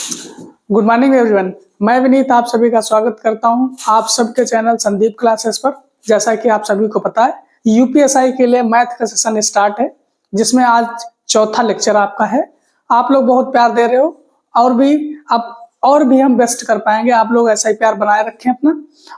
Good morning everyone. मैं विनीत आप सभी का स्वागत करता हूं आप सबके चैनल संदीप क्लासेस पर। जैसा कि आप सभी को पता है, यूपीएसआई के लिए मैथ का सेशन स्टार्ट है, जिसमें आज चौथा लेक्चर आपका है। आप लोग बहुत प्यार दे रहे हो और भी हम बेस्ट कर पाएंगे। आप लोग ऐसा ही प्यार बनाए रखें अपना,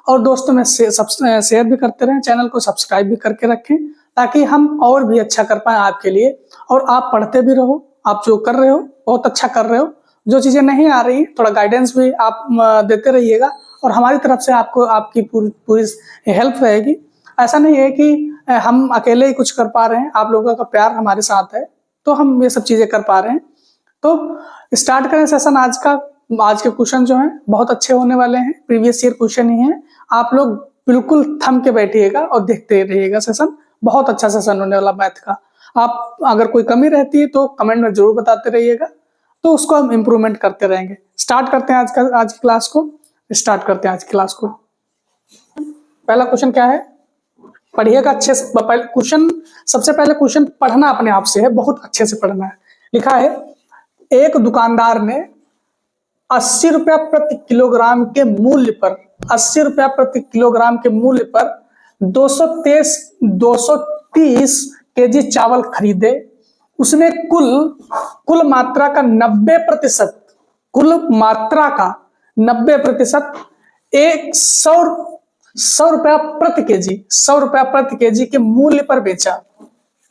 और दोस्तों में शेयर भी करते रहें, चैनल को सब्सक्राइब भी करके रखें, ताकि हम और भी अच्छा कर पाए आपके लिए। और आप पढ़ते भी रहो, आप जो कर रहे हो बहुत अच्छा कर रहे हो। जो चीजें नहीं आ रही थोड़ा गाइडेंस भी आप देते रहिएगा, और हमारी तरफ से आपको आपकी पूरी हेल्प रहेगी। ऐसा नहीं है कि हम अकेले ही कुछ कर पा रहे हैं, आप लोगों का प्यार हमारे साथ है तो हम ये सब चीजें कर पा रहे हैं। तो स्टार्ट करें सेशन आज का। आज के क्वेश्चन जो हैं बहुत अच्छे होने वाले हैं, प्रीवियस ईयर क्वेश्चन ही हैं। आप लोग बिल्कुल थम के बैठिएगा और देखते रहिएगा सेशन। बहुत अच्छा सेशन होने वाला मैथ का। आप अगर कोई कमी रहती है तो कमेंट में जरूर बताते रहिएगा, तो उसको हम इम्प्रूवमेंट करते रहेंगे। स्टार्ट करते हैं आज की क्लास को। पहला क्वेश्चन क्या है, पढ़िएगा अच्छे से। क्वेश्चन सबसे पहले क्वेश्चन पढ़ना अपने आप से है, बहुत अच्छे से पढ़ना है। लिखा है, एक दुकानदार ने 80 रुपया प्रति किलोग्राम के मूल्य पर 80 रुपया प्रति किलोग्राम के मूल्य पर 230 केजी चावल खरीदे। उसने कुल मात्रा का 90% एक 100 रुपया प्रति केजी के मूल्य पर बेचा।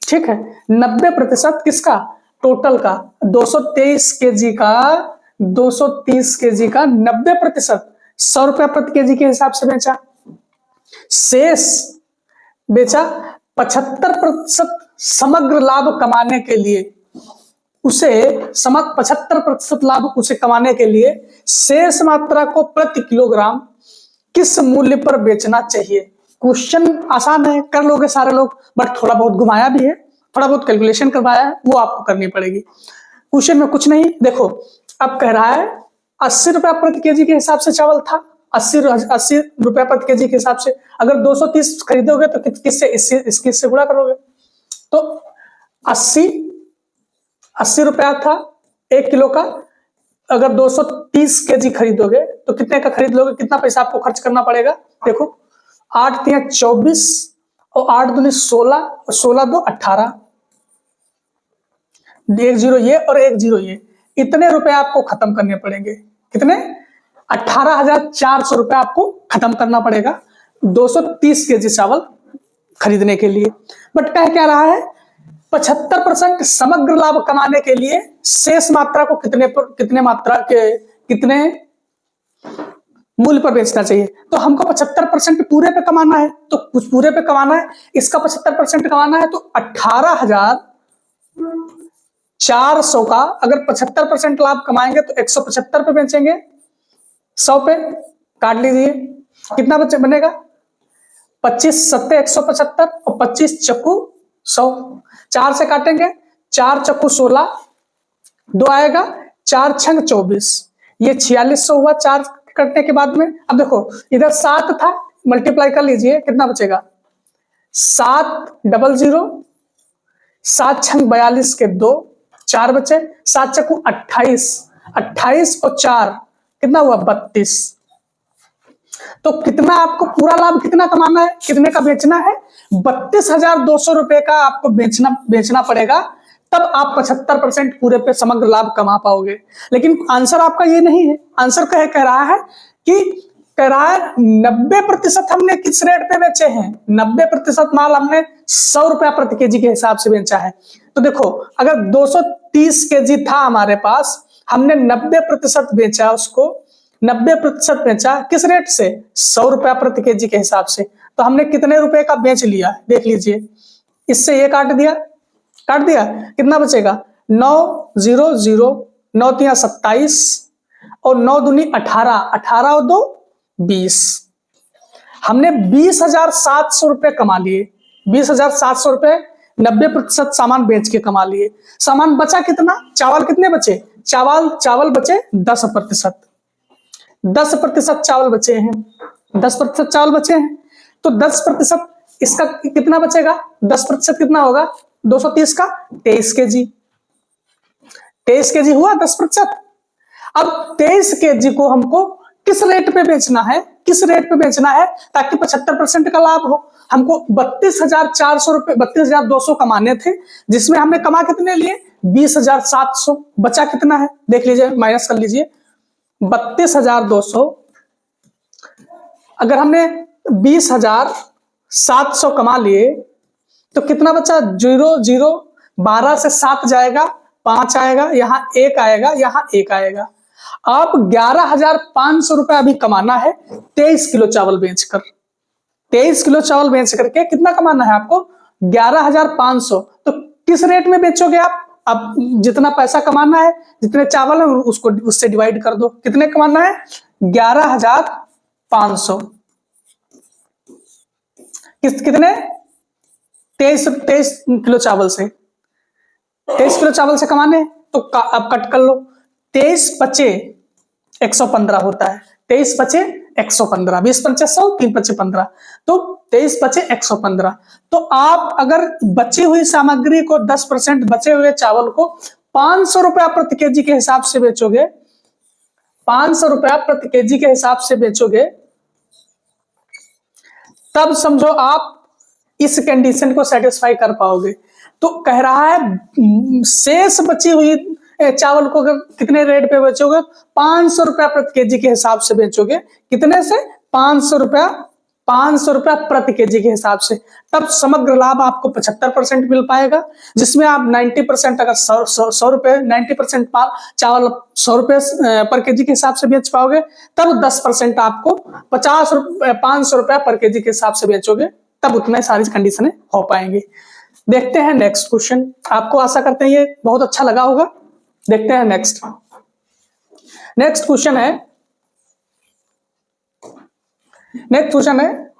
ठीक है, 90% किसका? टोटल का। 230 केजी का 90%, 100 रुपया प्रति केजी के हिसाब से बेचा। शेष बेचा 75% समग्र लाभ कमाने के लिए। 75% लाभ उसे कमाने के लिए शेष मात्रा को प्रति किलोग्राम किस मूल्य पर बेचना चाहिए। क्वेश्चन आसान है, कर लोगे सारे लोग, बट थोड़ा बहुत घुमाया भी है, थोड़ा बहुत कैलकुलेशन करवाया है, वो आपको करनी पड़ेगी। क्वेश्चन में कुछ नहीं, देखो अब कह रहा है 80 रुपया प्रति केजी के हिसाब से चावल था। 80 रुपया प्रति केजी के हिसाब से अगर 230 खरीदोगे तो किससे गुणा करोगे? तो 80 रुपया था 1 किलो का। अगर 230 केजी खरीदोगे तो कितने का खरीद लोगे? कितना पैसा आपको खर्च करना पड़ेगा? देखो 8 तिया 24 और 8 दूनी 16 और 16 दो 18, 1 0 ये और 1 0 ये। इतने रुपए आपको खत्म करने पड़ेंगे। कितने? 18,400 रुपए आपको खत्म करना पड़ेगा 230 केजी चावल खरीदने के लिए। बट कह क्या रहा है, 75% समग्र लाभ कमाने के लिए शेष मात्रा को कितने मूल्य पर बेचना चाहिए। तो हमको 75% पूरे पे कमाना है, तो कुछ पूरे पे कमाना है, इसका 75% कमाना है। तो 18,400 का अगर 75% लाभ कमाएंगे तो 175 पे बेचेंगे। 100 पे काट लीजिए, कितना बनेगा? 25 सत्ते 175 और 25 चक्कू 100। 4 से काटेंगे, 4 चक्कू 16, 2 आएगा, 4 छंग 24, ये 4600 हुआ 4 कटने के बाद में। अब देखो इधर 7 था, मल्टीप्लाई कर लीजिए, कितना बचेगा? 7 डबल 0, 7 छंग 42 के 2, 4 बचे, 7 चक्कू 28, 28 और 4 कितना हुआ? 32। तो कितना आपको पूरा लाभ कितना कमाना है, कितने का बेचना है? 32,200 रुपए का आपको बेचना पड़ेगा, तब आप 75% पूरे पे समग्र लाभ कमा पाओगे। लेकिन आंसर आपका ये नहीं है। आंसर कह रहा है 90% हमने किस रेट पे बेचे हैं? 90% माल हमने 100 रुपया प्रति केजी के हिसाब से बेचा है। तो देखो अगर 230 केजी था हमारे पास, हमने 90% बेचा, उसको 90% बेचा किस रेट से? 100 रुपया प्रति केजी के हिसाब से। तो हमने कितने रुपए का बेच लिया देख लीजिए। इससे ये काट दिया, कितना बचेगा? 9 0 0, 9 तिया 27 और 9 दूनी 18, 18 और 2 20। हमने 20,700 रुपए कमा लिए। 20,700 रुपए 90% सामान बेच के कमा लिए। सामान बचा कितना? चावल कितने बचे? चावल बचे 10%। 10% चावल बचे हैं, 10% चावल बचे हैं। तो 10% इसका कितना बचेगा? 10% कितना होगा? 230 का 23 केजी। 23 केजी हुआ 10%। अब 23 केजी को हमको किस रेट पे बेचना है, किस रेट पे बेचना है ताकि 75% का लाभ हो। हमको 32,400 रुपए 32,200 कमाने थे, जिसमें हमने कमा कितने लिए 20,700। बचा कितना है देख लीजिए, माइनस कर लीजिए। 32,200 अगर हमने 20,700 कमा लिए तो कितना बचा, 0 0 12 से 7 जाएगा, 5 आएगा, यहाँ 1 आएगा, यहाँ 1 आएगा। आप 11,500 रुपए अभी कमाना है 23 किलो चावल बेचकर। 23 किलो चावल बेच करके कितना कमाना है आपको 11,500। तो किस रेट में बेचोगे आप, अब जितना पैसा कमाना है, जितने चावल है उसको उससे डिवाइड कर दो, कितने कमाना है 11,500। कितने 23 किलो चावल से, 23 किलो चावल से कमाने तो अब कट कर लो। 23 बचे 115 होता है, 23 बचे 115, 20 पंचे 100, 3 बचे 15, तो 23 बचे 115। तो आप अगर बची हुई सामग्री को 10% बचे हुए चावल को 500 रुपया प्रति केजी के हिसाब से बेचोगे, 500 रुपया प्रति केजी के हिसाब से बेचोगे, तब समझो आप इस कंडीशन को सेटिस्फाई कर पाओगे। तो कह रहा है शेष बची हुई चावल को अगर कितने रेट पे बेचोगे 500 रुपया प्रति केजी के हिसाब से बेचोगे, कितने से 500 रुपया प्रति केजी के हिसाब से, तब समग्र लाभ आपको 75% मिल पाएगा, जिसमें आप 90% अगर 100 रुपए 90% चावल 100 रुपए पर केजी के हिसाब से बेच पाओगे, तब 10% आपको 500 रुपया पर केजी के हिसाब से बेचोगे, तब उतने सारी कंडीशनें हो पाएंगी। देखते हैं नेक्स्ट क्वेश्चन, आपको आशा करते हैं ये बहुत अच्छा लगा होगा। देखते हैं नेक्स्ट क्वेश्चन है, नेक्स्ट क्वेश्चन है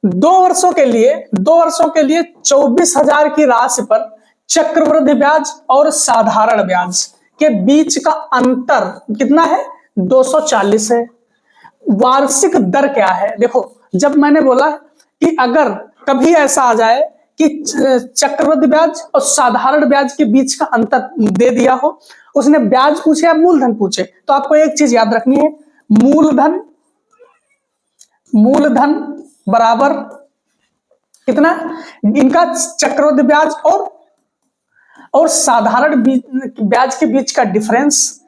2 वर्षों के लिए 24,000 की राशि पर चक्रवृद्धि ब्याज और साधारण ब्याज के बीच का अंतर कितना है 240 है। वार्षिक दर क्या है, देखो जब मैंने बोला कि अगर कभी ऐसा आ जाए कि चक्रवृद्धि ब्याज और साधारण ब्याज के बीच का अंतर दे दिया हो, उसने ब्याज पूछे या मूलधन पूछे, तो आपको एक चीज याद रखनी है, मूलधन बराबर कितना, इनका चक्रवृद्धि ब्याज और साधारण ब्याज के बीच का डिफरेंस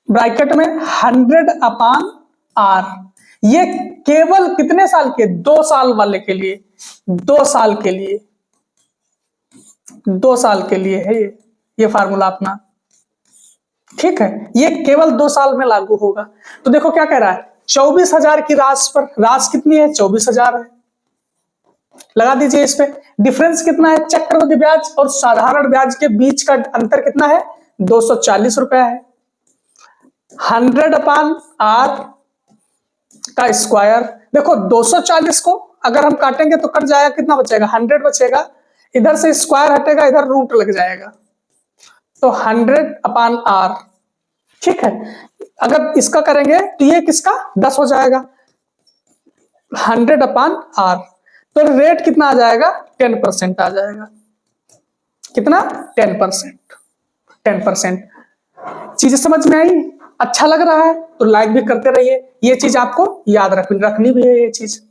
ब्रैकेट में 100/r। ये केवल कितने साल के, 2 साल वाले के लिए, 2 साल के लिए, 2 साल के लिए है ये फार्मूला अपना, ठीक है, ये केवल 2 साल में लागू होगा। तो देखो क्या कह रहा है, 24,000 की राशि पर, राशि कितनी है 24,000 है, लगा दीजिए इस पे, डिफरेंस कितना है चक्रवृद्धि ब्याज और साधारण ब्याज के बीच का अंतर कितना है 240 रुपया है। 100/r का स्क्वायर, देखो 240 को अगर हम काटेंगे तो कट जाएगा, कितना बचेगा 100 बचेगा, इधर से स्क्वायर हटेगा, इधर रूट लग जाएगा, तो 100/r, ठीक है। अगर इसका करेंगे तो ये किसका 10 हो जाएगा, 100/r, तो रेट कितना आ जाएगा 10% आ जाएगा, कितना 10%। चीजें समझ में आई, अच्छा लग रहा है तो लाइक भी करते रहिए, ये चीज आपको याद रखनी भी है ये चीज,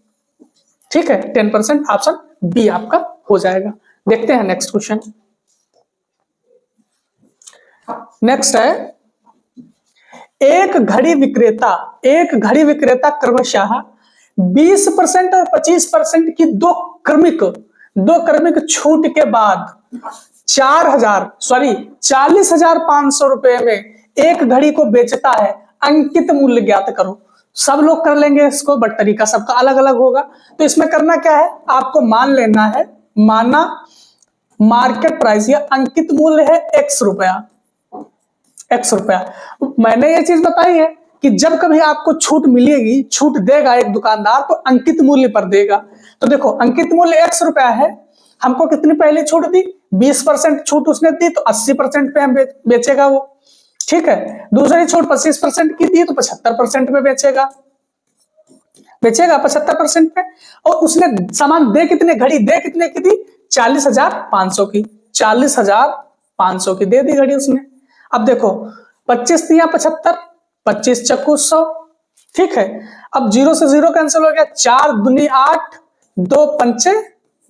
ठीक है। 10% ऑप्शन बी आपका हो जाएगा। देखते हैं नेक्स्ट क्वेश्चन, नेक्स्ट है एक घड़ी विक्रेता क्रमशः 20% और 25% की दो क्रमिक छूट के बाद 40,500 रुपए में एक घड़ी को बेचता है, अंकित मूल्य ज्ञात करो। सब लोग कर लेंगे इसको, बट तरीका सबका अलग अलग होगा। तो इसमें करना क्या है, आपको मान लेना है, माना मार्केट प्राइस या अंकित मूल्य है x रुपया। मैंने ये चीज बताई है कि जब कभी आपको छूट मिलेगी, छूट देगा एक दुकानदार तो अंकित मूल्य पर देगा। तो देखो अंकित मूल्य x रुपया है, हमको कितनी पहले छूट दी 20% छूट उसने दी, तो 80% पे हम बेचेगा वो, ठीक है। दूसरी छूट 25% की दी तो 75% में बेचेगा 75% पे। और उसने सामान घड़ी दे कितने की दी 40,500 की, 40,000 500 की दे दी घड़ी उसने। अब देखो 25 तिया 75, 25 चक्कू 100, ठीक है। अब 0 से 0 कैंसिल हो गया, 4 दूनी 8, 2 पंचे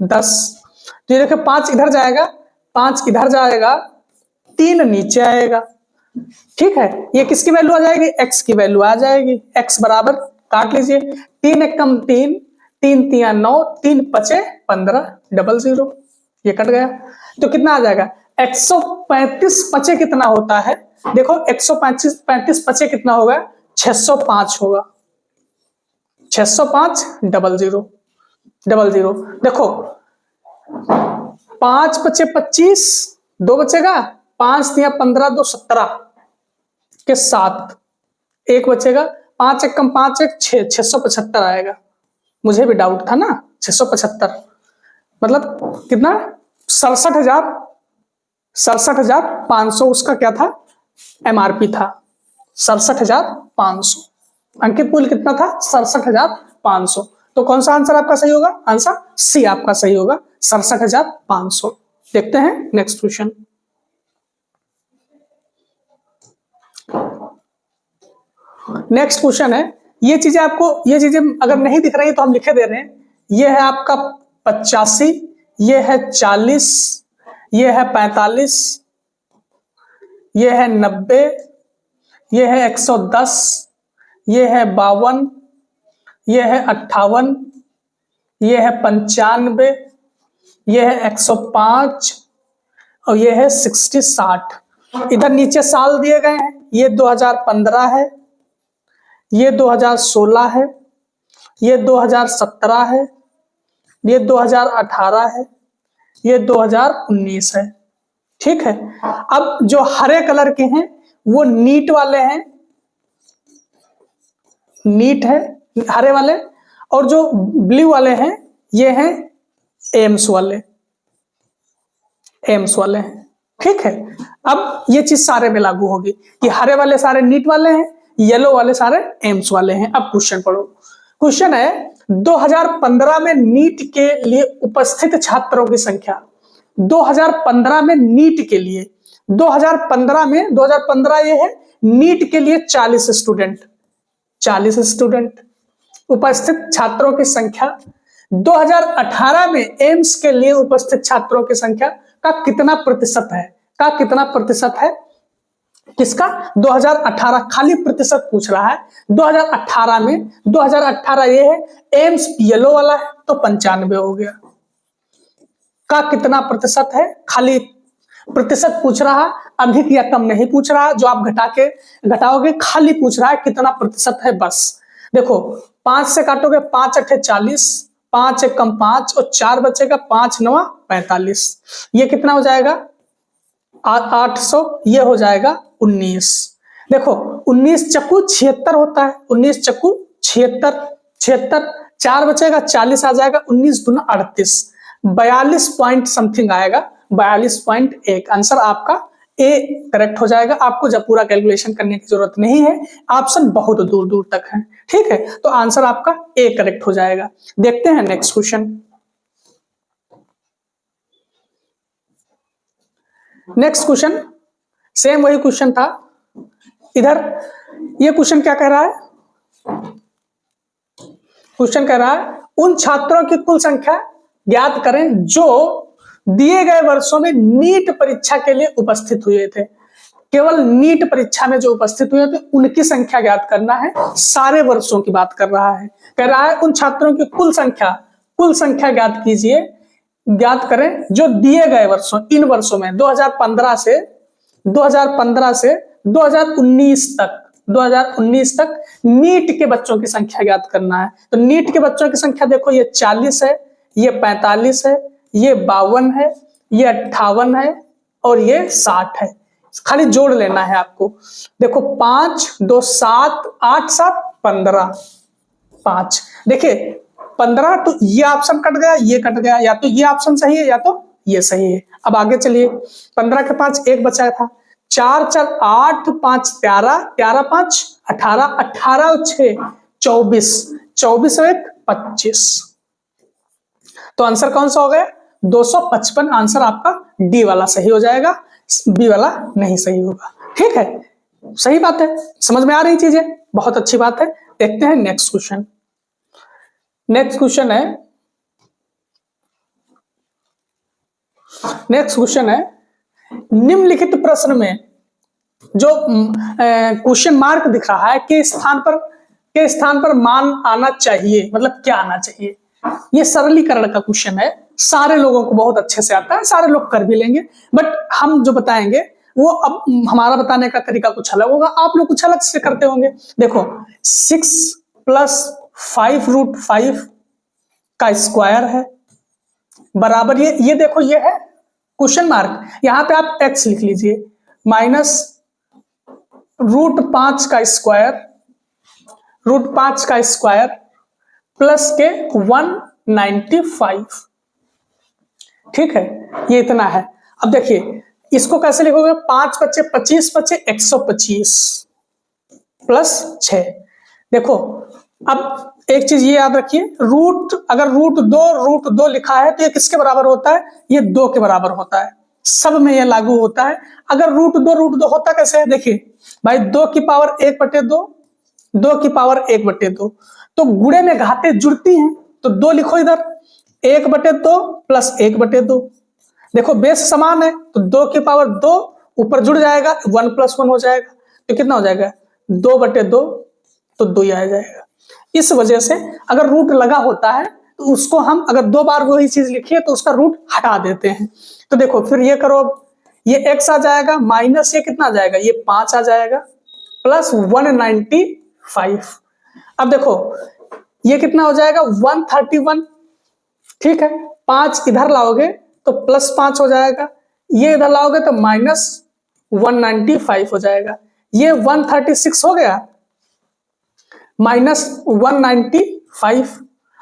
10। तो ये देखो 5 इधर जाएगा, 5 इधर जाएगा, 3 नीचे आएगा, ठीक है। ये किसकी वैल्यू आ जाएगी? x की वैल्यू आ जाएगी। x बराबर काट लीजिए, 3 एकम 3, 3 तिया 9, 3 पचे 15, 00, ये कट गया। तो कितना आ जाएगा? 135 पचे कितना होता है? देखो 135 पचे कितना होगा? 605 होगा। 605 00 00। देखो 5 पचे 25, 2 बचेगा, 5 तिया 15, 2 17 के 7, 1 बचेगा, 5 एकम 5 1 6, 675 आएगा। मुझे भी डाउट था ना, 675 मतलब कितना? 67,500 उसका क्या था? एमआरपी था 67,500। अंकित मूल्य कितना था? 67,500। तो कौन सा आंसर आपका सही होगा? आंसर सी आपका सही होगा, 67,500। देखते हैं नेक्स्ट क्वेश्चन। नेक्स्ट क्वेश्चन है, ये चीजें अगर नहीं दिख रही तो हम लिखे दे रहे हैं। ये है आपका 85, ये है 40, ये है 45, ये है 90, ये है 110, ये है 52, ये है 58, ये है 95, ये है 105 और ये है 60। इधर नीचे साल दिए गए हैं, ये 2015 है, ये 2016 है, ये 2017 है, ये 2018 है, ये 2019 है, ठीक है। अब जो हरे कलर के हैं वो नीट वाले हैं, नीट है हरे वाले, और जो ब्लू वाले हैं ये हैं एम्स वाले, एम्स वाले हैं, ठीक है। अब ये चीज सारे में लागू होगी कि हरे वाले सारे नीट वाले हैं, येलो वाले सारे एम्स वाले हैं। अब क्वेश्चन पढ़ो। क्वेश्चन है 2015 में नीट के लिए उपस्थित छात्रों की संख्या, 2015 में नीट के लिए, 2015 ये है नीट के लिए 40 स्टूडेंट, 40 स्टूडेंट उपस्थित छात्रों की संख्या। 2018 में एम्स के लिए उपस्थित छात्रों की संख्या का कितना प्रतिशत है? का कितना प्रतिशत है किसका? 2018, खाली प्रतिशत पूछ रहा है। 2018 में, 2018 ये है, एम्स येलो वाला है तो 95 हो गया। का कितना प्रतिशत है? खाली प्रतिशत पूछ रहा है, अधिक या कम नहीं पूछ रहा है। जो आप घटाओगे खाली पूछ रहा है कितना प्रतिशत है, बस। देखो 5 से काटोगे, 5 8 40, 5 एकम 5 और 4 बचेगा, 5 9 45। ये कितना हो जाएगा? 800। ये हो जाएगा 19। देखो 19 चक्कू 76 होता है, 19 चक्कू 76, 4 बचेगा, 40 आ जाएगा, 19 दूना 38, 42 पॉइंट समथिंग आएगा, 42.1। आंसर आपका ए करेक्ट हो जाएगा। आपको जब पूरा कैलकुलेशन करने की जरूरत नहीं है, ऑप्शन बहुत दूर दूर तक है, ठीक है। तो आंसर आपका ए करेक्ट हो जाएगा। देखते हैं next question. Next question same वही क्वेश्चन था। इधर ये क्वेश्चन क्या कह रहा है? क्वेश्चन कह रहा है उन छात्रों की कुल संख्या ज्ञात करें जो दिए गए वर्षों में नीट परीक्षा के लिए उपस्थित हुए थे। केवल नीट परीक्षा में जो उपस्थित हुए थे उनकी संख्या ज्ञात करना है, सारे वर्षों की बात कर रहा है। कह रहा है उन छात्रों की कुल संख्या ज्ञात कीजिए, ज्ञात करें जो दिए गए वर्षों, इन वर्षों में 2015 से 2019 तक नीट के बच्चों की संख्या ज्ञात करना है। तो नीट के बच्चों की संख्या देखो, ये 40 है, ये 45 है, ये 52 है, ये 58 है और ये 60 है। खाली जोड़ लेना है आपको। देखो 5 2 7 8 7 15, 5। देखिए 15, तो ये ऑप्शन कट गया, ये कट गया, या तो ये ऑप्शन सही है या तो ये सही है। अब आगे चलिए, 15 के 5 एक बचा था, 4 4 8 5 13, 13 5 18, 18 और 6 24, 24 और 1 25। तो आंसर कौन सा हो गया? 255। आंसर आपका डी वाला सही हो जाएगा। बी वाला नहीं सही होगा। ठीक है, सही बात है, समझ में आ रही चीजें, बहुत अच्छी बात है। देखते हैं नेक्स्ट क्वेश्चन। नेक्स्ट क्वेश्चन है निम्नलिखित प्रश्न में जो क्वेश्चन मार्क दिख रहा है के स्थान पर मान आना चाहिए, मतलब क्या आना चाहिए। ये सरलीकरण का क्वेश्चन है, सारे लोगों को बहुत अच्छे से आता है, सारे लोग कर भी लेंगे, बट हम जो बताएंगे वो अब हमारा बताने का तरीका कुछ अलग होगा, आप लोग कुछ अलग से करते होंगे। देखो 6 + 5√5 का स्क्वायर है बराबर ये देखो ये है क्वेश्चन मार्क, यहां पे आप x लिख लीजिए, -√5 का स्क्वायर प्लस के 195। ठीक है, ये इतना है। अब देखिए इसको कैसे लिखोगे, 5 बचे 25 बचे 125 प्लस 6। देखो अब एक चीज ये याद रखिए, अगर √2 लिखा है तो ये किसके बराबर होता है, ये 2 के बराबर होता है, सब में ये लागू होता है। अगर √2 होता कैसे है, देखिए भाई 2 की पावर 1/2, 2 की पावर 1/2, तो गुणे में घातें जुड़ती हैं, तो 2 लिखो इधर, 1/2 प्लस 1/2। देखो बेस समान है तो 2 की पावर 2 ऊपर जुड़ जाएगा, 1 + 1 हो जाएगा, तो कितना हो जाएगा 2/2, तो 2 ही आ जाएगा। इस वजह से अगर रूट लगा होता है तो उसको हम अगर 2 बार वही चीज लिखिए तो उसका रूट हटा देते हैं। तो देखो फिर ये करो, ये x आ जाएगा, माइनस ये कितना आ जाएगा, ये 5 आ जाएगा, प्लस 195। अब देखो ये कितना हो जाएगा 131। ठीक है, 5 इधर लाओगे तो +5 हो जाएगा, ये इधर लाओगे तो -195 हो जाएगा, ये 136 हो गया -195।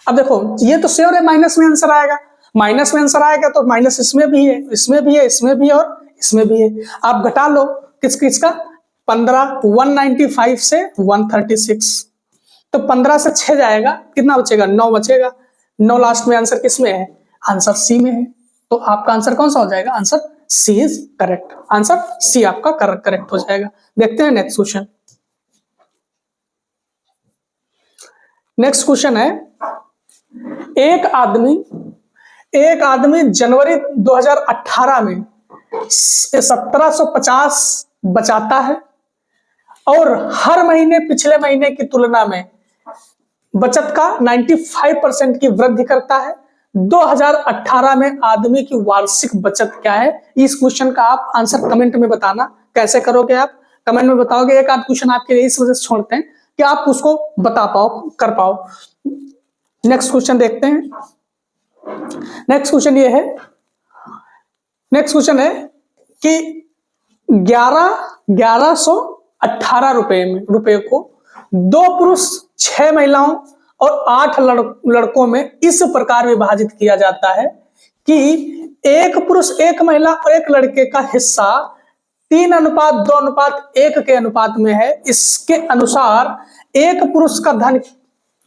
अब देखो ये तो श्योर है माइनस में आंसर आएगा, माइनस में आंसर आएगा तो माइनस इसमें भी है, इसमें भी है, इसमें भी है और इसमें भी है। आप घटा लो किस किस का, 15, 195 से 136, तो 15 से 6 जाएगा, कितना बचेगा 9 बचेगा, 9 लास्ट में आंसर किस में है, आंसर सी में है। तो आपका आंसर कौन सा हो जाएगा, answer C is correct, answer C आपका करेक्ट हो जाएगा। देखते हैं नेक्स्ट क्वेश्चन। नेक्स्ट क्वेश्चन है एक आदमी जनवरी 2018 में 1750 बचाता है और हर महीने पिछले महीने की तुलना में बचत का 95% की वृद्धि करता है। 2018 में आदमी की वार्षिक बचत क्या है। इस क्वेश्चन का आप आंसर कमेंट में बताना, कैसे करोगे आप कमेंट में बताओगे। एक आध क्वेश्चन आपके लिए इस वजह से छोड़ते हैं कि आप उसको बता पाओ, कर पाओ। नेक्स्ट क्वेश्चन देखते हैं। नेक्स्ट क्वेश्चन है कि 1118 रुपए को 2 पुरुष 6 महिलाओं और 8 लड़कों में इस प्रकार विभाजित किया जाता है कि 1 पुरुष 1 महिला और 1 लड़के का हिस्सा 3:2:1 के अनुपात में है। इसके अनुसार 1 पुरुष का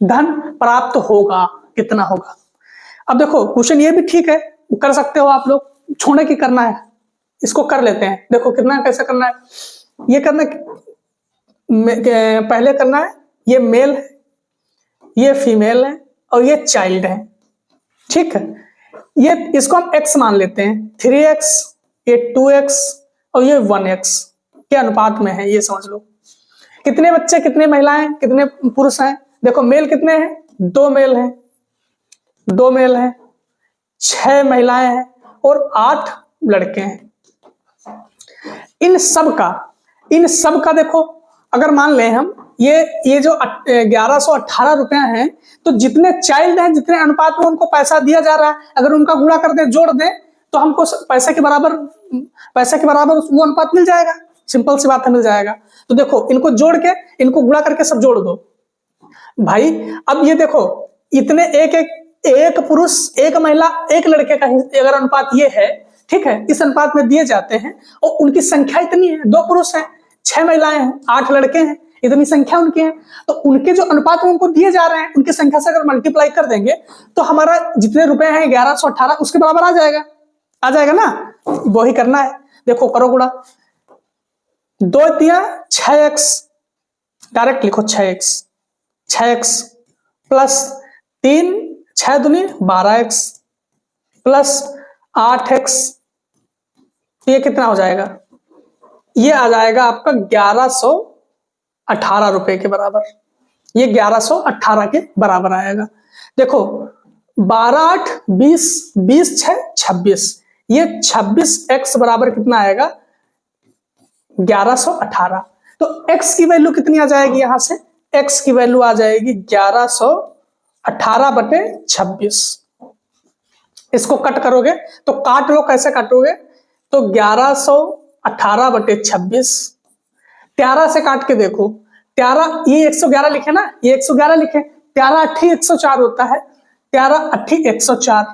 धन प्राप्त होगा, कितना होगा। अब देखो क्वेश्चन ये भी ठीक है, कर सकते हो आप लोग, छोड़ने की करना है, इसको कर लेते हैं। देखो कितना कैसे करना है, ये करना पहले करना है, ये मेल है, ये फीमेल है और ये चाइल्ड है। ठीक है, ये इसको हम x मान लेते हैं, 3x, ये 2x और ये 1x के अनुपात में है, ये समझ लो। कितने बच्चे, कितने महिलाएं, कितने पुरुष हैं। देखो मेल कितने हैं, 2 मेल हैं, 2 मेल हैं, 6 महिलाएं हैं और 8 लड़के हैं। इन सब का देखो अगर मान लें हम ये जो 1118 रुपया है, तो जितने चाइल्ड हैं जितने अनुपात में उनको पैसा दिया जा रहा है, अगर उनका गुणा कर दे, जोड़ दे, तो हमको पैसे के बराबर वो अनुपात मिल जाएगा। सिंपल सी बात है, मिल जाएगा। तो देखो इनको जोड़ के, इनको गुणा करके सब जोड़ दो भाई। अब ये देखो इतने एक पुरुष 1 महिला 1 लड़के का अगर अनुपात ये है, ठीक है, इस अनुपात में दिए जाते हैं और उनकी संख्या इतनी है, 2 पुरुष हैं, 6 महिलाएं हैं, 8 लड़के हैं, इतनी संख्या उनकी है, तो उनके जो अनुपात में उनको दिए जा रहे हैं उनकी संख्या से अगर मल्टीप्लाई कर देंगे तो हमारा जितने रुपए हैं 1118 उसके बराबर आ जाएगा ना, वही करना है। देखो करो गुणा, 2 तिया 6x, डायरेक्ट लिखो 6x, 6x प्लस 3 6 दूनी 12x प्लस 8x, ये कितना हो जाएगा, ये आ जाएगा आपका 1118 रुपए के बराबर, ये 1118 के बराबर आएगा। देखो 12 8 20, 20 6 26, ये 26x बराबर कितना आएगा 1118। तो x की वैल्यू कितनी आ जाएगी, यहां से x की वैल्यू आ जाएगी 1118 बटे 26। इसको कट करोगे तो काट लो, कैसे काटोगे, तो 1118 बटे 26, 13 से काट के देखो, 13 ये 111 लिखे ना, ये 111 लिखे, 13 8 104 होता है, 13 8 104,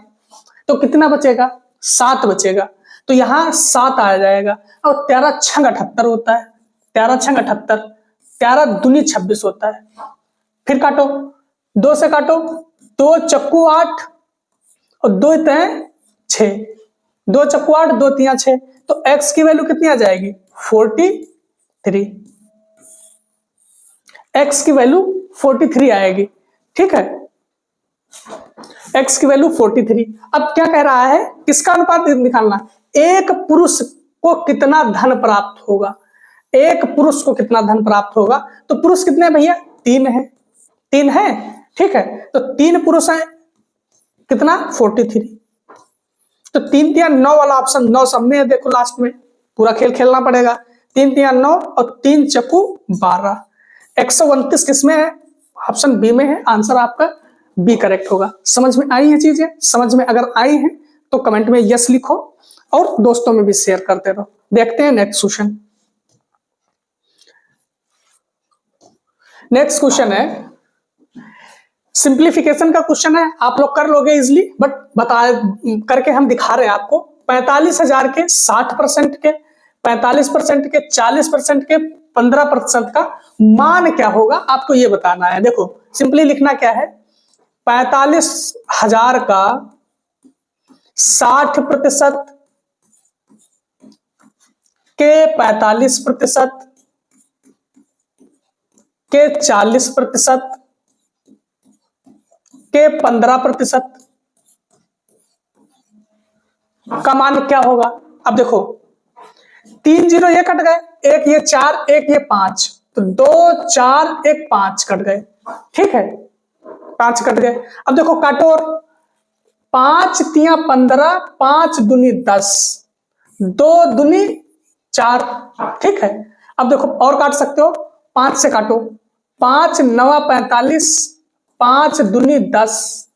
तो कितना बचेगा 7 बचेगा, तो यहां 7 आ जाएगा। और 13 6 78 होता है, 13 6 78, 13 दूनी 26 होता है। फिर काटो, 2 से काटो, 2 चक्कू 8 और 2 तिया 6, 2 चक्कू 8 2 तिया 6, तो x की वैल्यू कितनी आ जाएगी 43, x की वैल्यू 43 आएगी। ठीक है, x की वैल्यू 43। अब क्या कह रहा है, किसका अनुपात निकालना, एक पुरुष को कितना धन प्राप्त होगा, एक पुरुष को कितना धन प्राप्त होगा, तो पुरुष कितने भैया 3 है, 3 है। ठीक है, तो 3 पुरुष है, कितना 43, तो 3 तिया 9 वाला ऑप्शन 9 सब में है, देखो लास्ट में पूरा खेल खेलना पड़ेगा, 3 तिया 9 और 3 चक्कू 12, 129 किसमें है, ऑप्शन बी में है, आंसर आपका बी करेक्ट होगा। समझ में आई है चीजें, समझ में अगर आई है तो कमेंट में यस लिखो और दोस्तों में भी शेयर करते रहो। देखते हैं नेक्स्ट क्वेश्चन। नेक्स्ट क्वेश्चन है सिंप्लीफिकेशन का क्वेश्चन है, आप लोग कर लोगे इजिली, बट बता करके हम दिखा रहे हैं आपको। 45,000 के 60% के, 45% के, 40% के, 15% का मान क्या होगा, आपको ये बताना है। देखो सिंपली लिखना क्या है, 45,000 का 60% के 45% के 40% के 15% का मान क्या होगा। अब देखो 3 0 ये कट गए, एक ये 4 एक ये 5, तो 2 4 1 5 कट गए। ठीक है, 5 कट गए। अब देखो काटो, और 5 तिया 15, 5 दूनी 10, 2 दूनी 4। ठीक है, अब देखो और काट सकते हो, 5 से काटो, 5 9 45, 5 दूनी 10।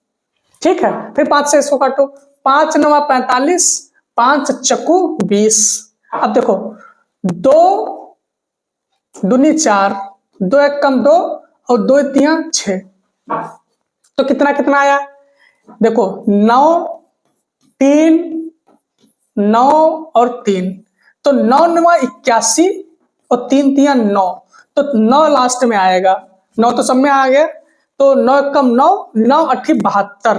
ठीक है, फिर 5 से इसको काटो, 5 9 45, 5 चक्कू 20। अब देखो 2 दूनी 4, 2 1 कम 2 और 2 तिया 6, तो कितना कितना आया, देखो 9 3 9 और 3, तो 9 9 81 और 3 तिया 9, तो 9 लास्ट में आएगा, 9 तो सब में आ गया, तो 9 कम 9, 9 8 72,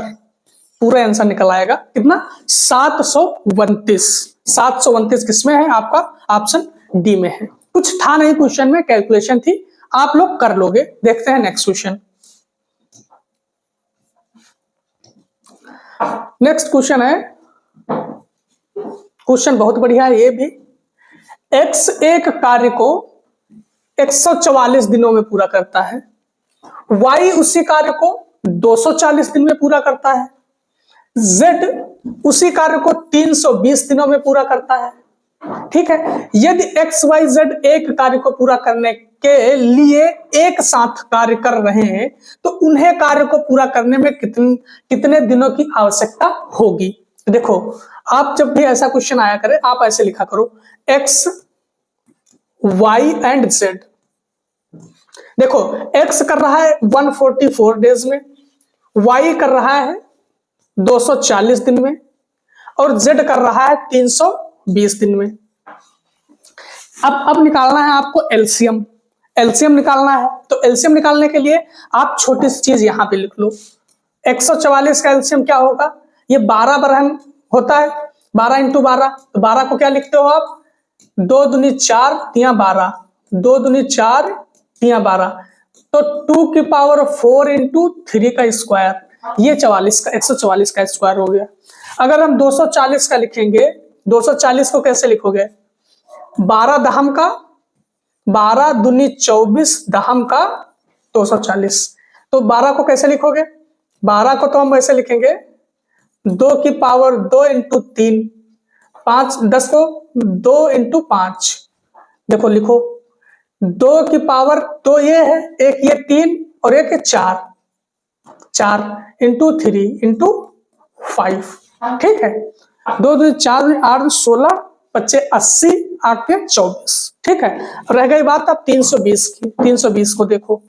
पूरा आंसर निकल आएगा कितना 729। 729 किसमें है, आपका ऑप्शन डी में है। कुछ था नहीं क्वेश्चन में, कैलकुलेशन थी, आप लोग कर लोगे। देखते हैं नेक्स्ट क्वेश्चन। नेक्स्ट क्वेश्चन है, क्वेश्चन बहुत बढ़िया है ये भी। x एक कार्य को 144 दिनों में पूरा करता है, y उसी कार्य को 240 दिन में पूरा करता है, z उसी कार्य को 320 दिनों में पूरा करता है। ठीक है, यदि x y z एक कार्य को पूरा करने के लिए एक साथ कार्य कर रहे हैं तो उन्हें कार्य को पूरा करने में कितने दिनों की आवश्यकता होगी। देखो आप जब भी ऐसा क्वेश्चन आया करे, आप ऐसे लिखा करो x y एंड z। देखो x कर रहा है 144 डेज में, y कर रहा है 240 दिन में, और z कर रहा है 320 दिन में। अब निकालना है आपको एलसीएम। एलसीएम निकालना है, तो एलसीएम निकालने के लिए आप छोटी सी चीज यहां पे लिख लो। 144 का एलसीएम क्या होगा, ये 12 बरहन होता है, 12 × 12, तो 12 को क्या लिखते हो आप 2 दूनी 4 तिया 12, 2 दूनी 4 तिया 12, तो 2 की पावर 4 इंटू 3 का स्क्वायर, ये 44 का 144 का स्क्वायर हो गया। अगर हम 240 का लिखेंगे, 240 को कैसे लिखोगे? 12 दहम का, 12 दूनी 24 दहम का 240, तो 12 को कैसे लिखोगे? 12 को तो हम ऐसे लिखेंगे 2 की पावर 2 इंटू 3, 5 10 को 2 इंटू 5, देखो लिखो 2 की पावर 2 ये है, एक ये 3 और एक 4, 4 इंटू 3 इंटू 5, ठीक है। 2 दूनी 4 8 16 25 80 8 के 24, ठीक है। रह गई बात अब 320 की। 320 को देखो,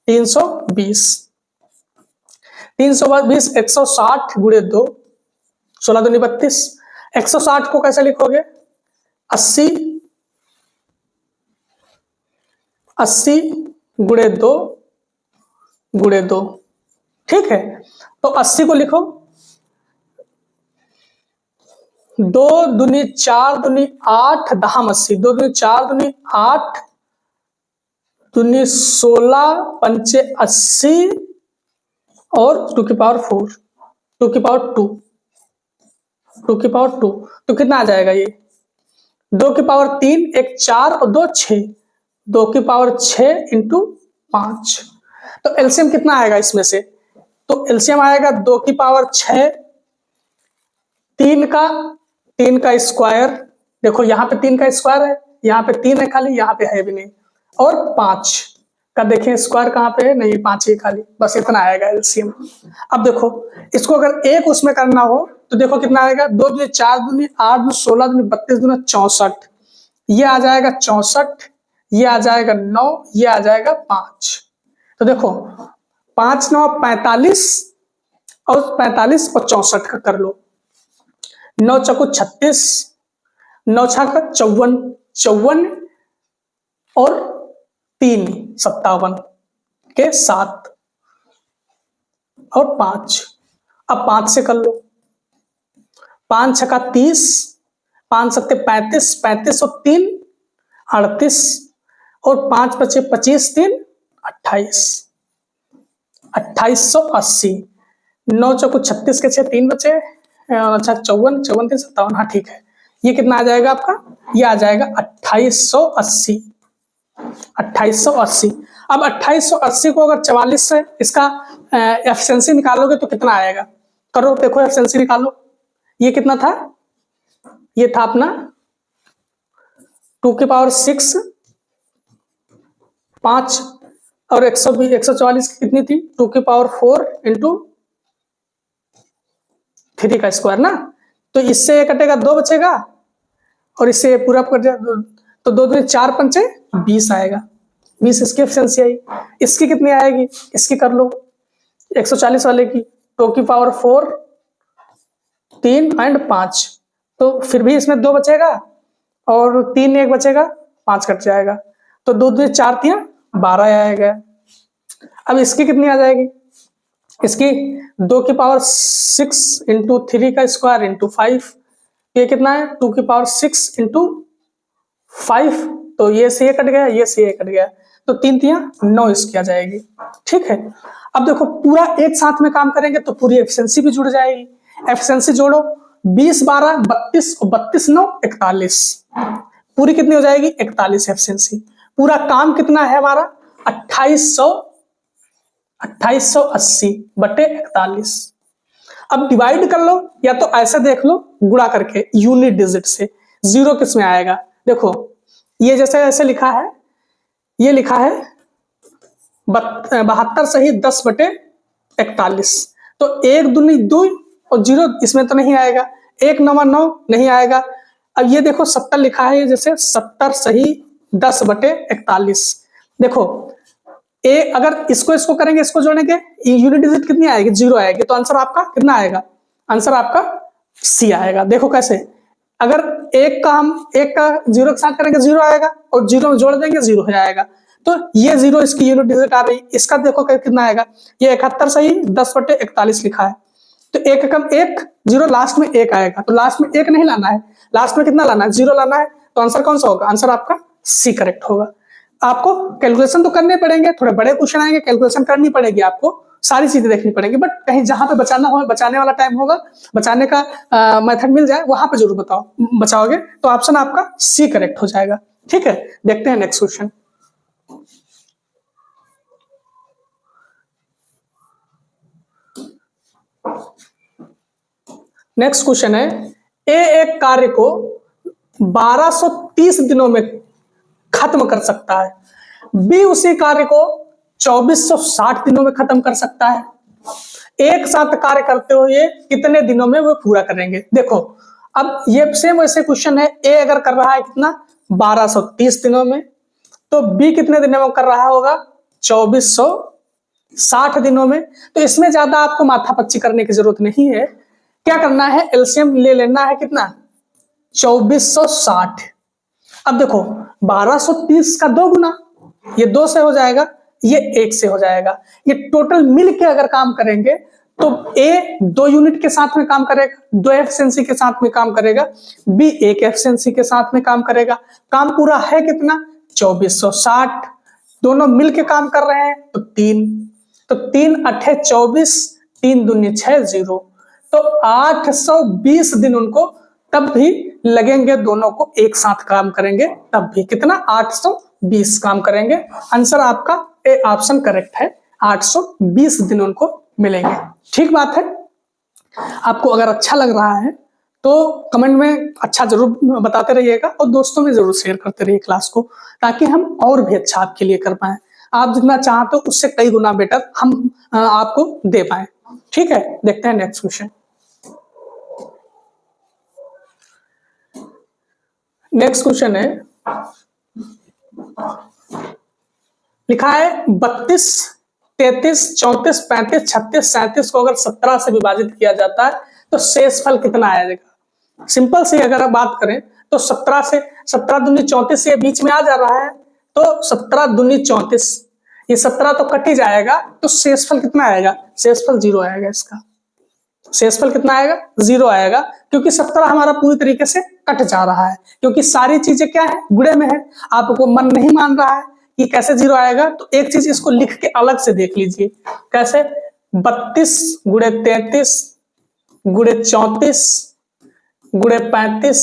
320 160 गुणे 2, 16 दूनी 32, 160 को कैसे लिखोगे? 80 गुणे 2 गुणे 2, ठीक है। तो 80 को लिखो 2 दूनी 4 दूनी 8 दहम 80, 2 दूनी 4 दूनी 8 दूनी 16 पंचे 80 और 2 की पावर 4, 2 की पावर 2, 2 की पावर 2, तो कितना आ जाएगा ये? 2 की पावर 3, एक 4 और 2 6, 2 की पावर 6 इंटू 5, तो एलसीएम कितना आएगा इसमें से? तो एलसीएम आएगा 2 की पावर 6, 3 का स्क्वायर, देखो यहाँ पे 3 का स्क्वायर है, यहाँ पे 3 है खाली, यहाँ पे है भी नहीं, और 5 का देखें स्क्वायर कहाँ पे है? नहीं, 5 ही खाली, बस इतना आएगा एलसीएम। अब देखो इसको अगर एक उसमें करना हो तो देखो कितना आएगा? 2 दूनी 4 दूनी 8 दूनी 16 दूनी 32 दूनी 64, ये आ जाएगा 64, ये आ जाएगा 9, ये आ जाएगा 5, तो देखो 5 9 45 और 45 और 64 का कर लो, 9 चौको 36, 9 छक्का 54, 54 और 3 57 के 7 और 5, अब 5 से कर लो, 5 छक्का 30, 5 सत्ते 35, 35 और 3 38 और 5 बचे 25 3 28, 2880, 9 चौको 36 के 6 3 बचे, अच्छा 54 54 3 57, हाँ ठीक है। ये कितना आ जाएगा आपका? ये आ जाएगा 2880, 2880। अब 2880 को अगर 44 से इसका एफिशिएंसी निकालोगे तो कितना आएगा? करो देखो, एफिशिएंसी निकालो। ये कितना था? ये था अपना 2 की पावर 6, 5 और 120 144 की कितनी थी? 2 की पावर 4 इंटू 3 का स्क्वायर ना, तो इससे ये कटेगा 2 बचेगा और इससे पूरा कर दिया तो 2 दूनी 4 पंचे 20 आएगा, 20 इसकी एफिशिएंसी आई। इसकी कितनी आएगी? इसकी कर लो 140 वाले की, 2 की पावर 4 3 एंड 5, तो फिर भी इसमें 2 बचेगा और 3 1 बचेगा, 5 कट जाएगा, तो 2 दूनी 4 तिया 12 आएगा। अब इसकी कितनी आ जाएगी? इसकी 2 की पावर 6 इंटू 3 का स्क्वायर इंटू 5, ये कितना है? 2 की पावर 6 इंटू 5, तो ये से ये कट गया, ये से ये कट गया, तो 3 तिया 9 इसकी आ जाएगी, ठीक है। अब देखो पूरा एक साथ में काम करेंगे तो पूरी एफिशिएंसी भी जुड़ जाएगी। एफिशिएंसी जोड़ो, 20 12 32 और 32 9 41, पूरी कितनी हो जाएगी? 41 एफिशिएंसी। पूरा काम कितना है हमारा? 2880 बटे 41। अब डिवाइड कर लो या तो ऐसे देख लो गुणा करके यूनिट डिजिट से, 0 किस में आएगा? देखो ये जैसे ऐसे लिखा है, ये लिखा है 72 सही 10 बटे 41, तो 1 दूनी 2 और 0 इसमें तो नहीं आएगा, 1 9 9 नहीं आएगा। अब ये देखो 70 लिखा है, जैसे 70 सही 10 बटे 41, देखो अगर इसको करेंगे, इसको जोड़ेंगे, यूनिट डिजिट कितनी आएगी? 0 आएगी, तो आंसर आपका कितना आएगा? आंसर आपका सी आएगा। देखो कैसे, अगर एक का 0 के साथ करेंगे 0 आएगा और 0 में जोड़ देंगे 0 हो जाएगा, तो ये 0 इसकी यूनिट डिजिट आ रही। इसका देखो कितना आएगा? ये 71 सही 10 बटे 41 लिखा है, तो 1 कम 1 0 लास्ट में 1 आएगा, तो लास्ट में 1 नहीं लाना है, लास्ट में कितना लाना है? 0 लाना है, तो आंसर कौन सा होगा? आंसर आपका सी करेक्ट होगा। आपको कैलकुलेशन तो करने पड़ेंगे, थोड़े बड़े क्वेश्चन आएंगे, कैलकुलेशन करनी पड़ेगी, आपको सारी चीजें देखनी पड़ेगी, बट कहीं जहां पे बचाना हो, बचाने वाला टाइम होगा, बचाने का मेथड मिल जाए, वहां पे जरूर बचाओगे। तो ऑप्शन आपका सी करेक्ट हो जाएगा। ठीक है, देखते हैं नेक्स्ट क्वेश्चन। नेक्स्ट क्वेश्चन है, ए एक कार्य को 1230 दिनों में खत्म कर सकता है, बी उसी कार्य को 2460 दिनों में खत्म कर सकता है। एक साथ कार्य करते हुए कितने दिनों में वो पूरा करेंगे? देखो, अब ये सेम वैसे क्वेश्चन है, ए अगर कर रहा है कितना 1230 दिनों में, तो बी कितने दिनों में कर रहा होगा 2460 दिनों में। तो इसमें ज्यादा आपको माथापच्ची करने की जरूरत नहीं है। क्या करना है, एलसीएम ले लेना है कितना 2460। अब देखो 1230 का 2 गुना, ये 2 से हो जाएगा, ये 1 से हो जाएगा, ये टोटल मिल के अगर काम करेंगे तो ए 2 यूनिट के साथ में काम करेगा, 2 एफिशिएंसी के साथ में काम करेगा, बी 1 एफिशिएंसी के साथ में काम करेगा। काम पूरा है कितना 2460, दोनों मिल के काम कर रहे हैं तो 3, तो 3 अठे 24, 3 दूनी 6 0, तो 820 दिन उनको तब भी लगेंगे, दोनों को एक साथ काम करेंगे तब भी कितना 820 काम करेंगे। आंसर आपका ए ऑप्शन करेक्ट है, 820 दिन उनको मिलेंगे। ठीक बात है। आपको अगर अच्छा लग रहा है तो कमेंट में अच्छा जरूर बताते रहिएगा और दोस्तों में जरूर शेयर करते रहिए क्लास को, ताकि हम और भी अच्छा आपके लिए कर पाए। आप जितना चाहते हो उससे कई गुना बेटर हम आपको दे पाए। ठीक है, देखते हैं नेक्स्ट क्वेश्चन। नेक्स्ट क्वेश्चन है, लिखा है 32, 33, 34, 35, 36, 37 को अगर 17 से विभाजित किया जाता है तो शेषफल कितना आएगा? सिंपल सी अगर आप बात करें तो 17 से 17 दूनी 34 ये बीच में आ जा रहा है, तो 17 दूनी 34, ये 17 तो कट ही जाएगा, तो शेषफल कितना आएगा? शेषफल 0 आएगा। इसका शेषफल कितना आएगा? 0 आएगा, क्योंकि 17 हमारा पूरी तरीके से कट जा रहा है, क्योंकि सारी चीजें क्या है गुणे में है। आपको मन नहीं मान रहा है कि कैसे 0 आएगा, तो एक चीज इसको लिख के अलग से देख लीजिए। कैसे? 32 गुणे 33 गुणे 34 गुणे 35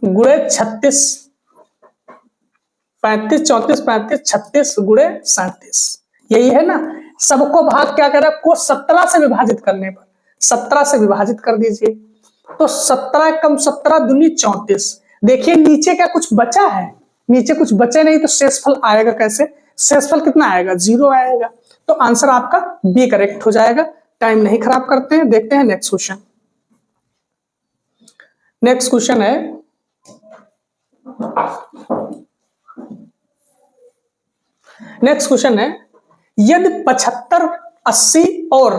गुणे 36, 35 34 35 36 गुणे 37, यही है ना। सबको भाग क्या करें को 17 से विभाजित करने पर 17 से विभाजित कर दीजिए, तो 17 कम 17 दूनी 34। देखिए नीचे क्या कुछ बचा है? नीचे कुछ बचे नहीं, तो शेषफल आएगा कैसे? शेषफल कितना आएगा? 0 आएगा। तो आंसर आपका बी करेक्ट हो जाएगा। टाइम नहीं खराब करते हैं, देखते हैं नेक्स्ट क्वेश्चन। नेक्स्ट क्वेश्चन है, नेक्स्ट क्वेश्चन है, यदि 75, 80 और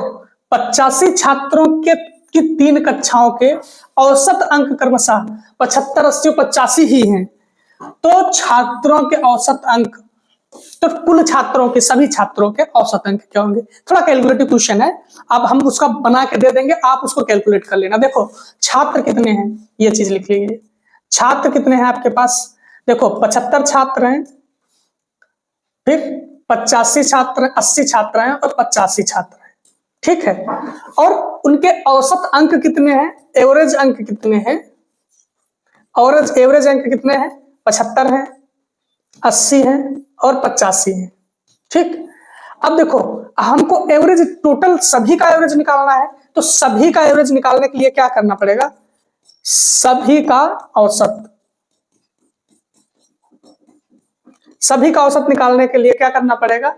85 छात्रों के की 3 कक्षाओं के औसत अंक क्रमशः 75, 80 और 85 ही हैं, तो छात्रों के औसत अंक, तो कुल छात्रों के सभी छात्रों के औसत अंक क्या होंगे? थोड़ा कैलकुलेटिव क्वेश्चन है, अब हम उसका बना के दे देंगे, आप उसको कैलकुलेट कर लेना। देखो छात्र कितने हैं, ये चीज लिख लीजिए। छात्र कितने हैं आपके पास? देखो 75 छात्र हैं, फिर 85 छात्र, 80 छात्र हैं और 85 छात्र हैं। ठीक है, और उनके औसत अंक कितने हैं? एवरेज अंक कितने हैं? एवरेज अंक कितने हैं? 75 हैं, 80 हैं और 85 हैं। ठीक, अब देखो हमको एवरेज टोटल सभी का एवरेज निकालना है, तो सभी का एवरेज निकालने के लिए क्या करना पड़ेगा? सभी का औसत, सभी का औसत निकालने के लिए क्या करना पड़ेगा?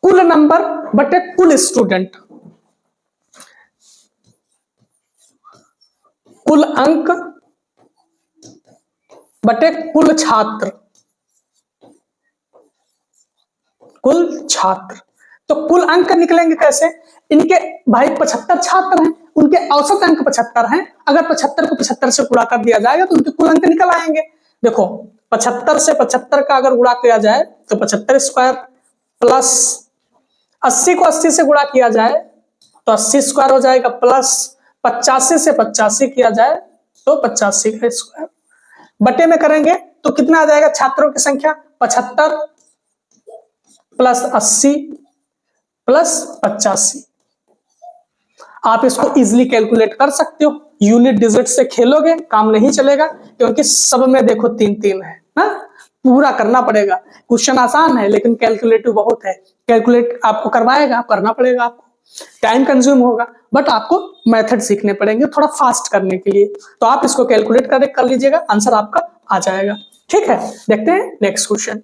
कुल नंबर बटे कुल स्टूडेंट, कुल अंक बटे कुल छात्र, कुल छात्र। तो कुल अंक निकलेंगे कैसे? इनके भाई 75 छात्र हैं, उनके औसत अंक 75 हैं, अगर 75 को 75 से गुणा कर दिया जाएगा तो उनके कुल अंक निकल आएंगे। देखो 75 से 75 का अगर गुणा किया जाए तो 75 स्क्वायर, प्लस 80 को 80 से गुणा किया जाए तो 80 स्क्वायर हो जाएगा, प्लस 85 से 85 किया जाए तो 85 का स्क्वायर, बटे में करेंगे तो कितना आ जाएगा छात्रों की संख्या 75 प्लस 80 प्लस 85। आप इसको इजीली कैलकुलेट कर सकते हो, यूनिट डिजिट से खेलोगे काम नहीं चलेगा, क्योंकि सब में देखो 3-3 है ना, पूरा करना पड़ेगा। क्वेश्चन आसान है लेकिन कैलकुलेटिव बहुत है, कैलकुलेट आपको करवाएगा, करना पड़ेगा आपको, टाइम कंज्यूम होगा, बट आपको मेथड सीखने पड़ेंगे थोड़ा फास्ट करने के लिए। तो आप इसको कैलकुलेट कर लीजिएगा, आंसर आपका आ जाएगा। ठीक है, देखते हैं नेक्स्ट क्वेश्चन।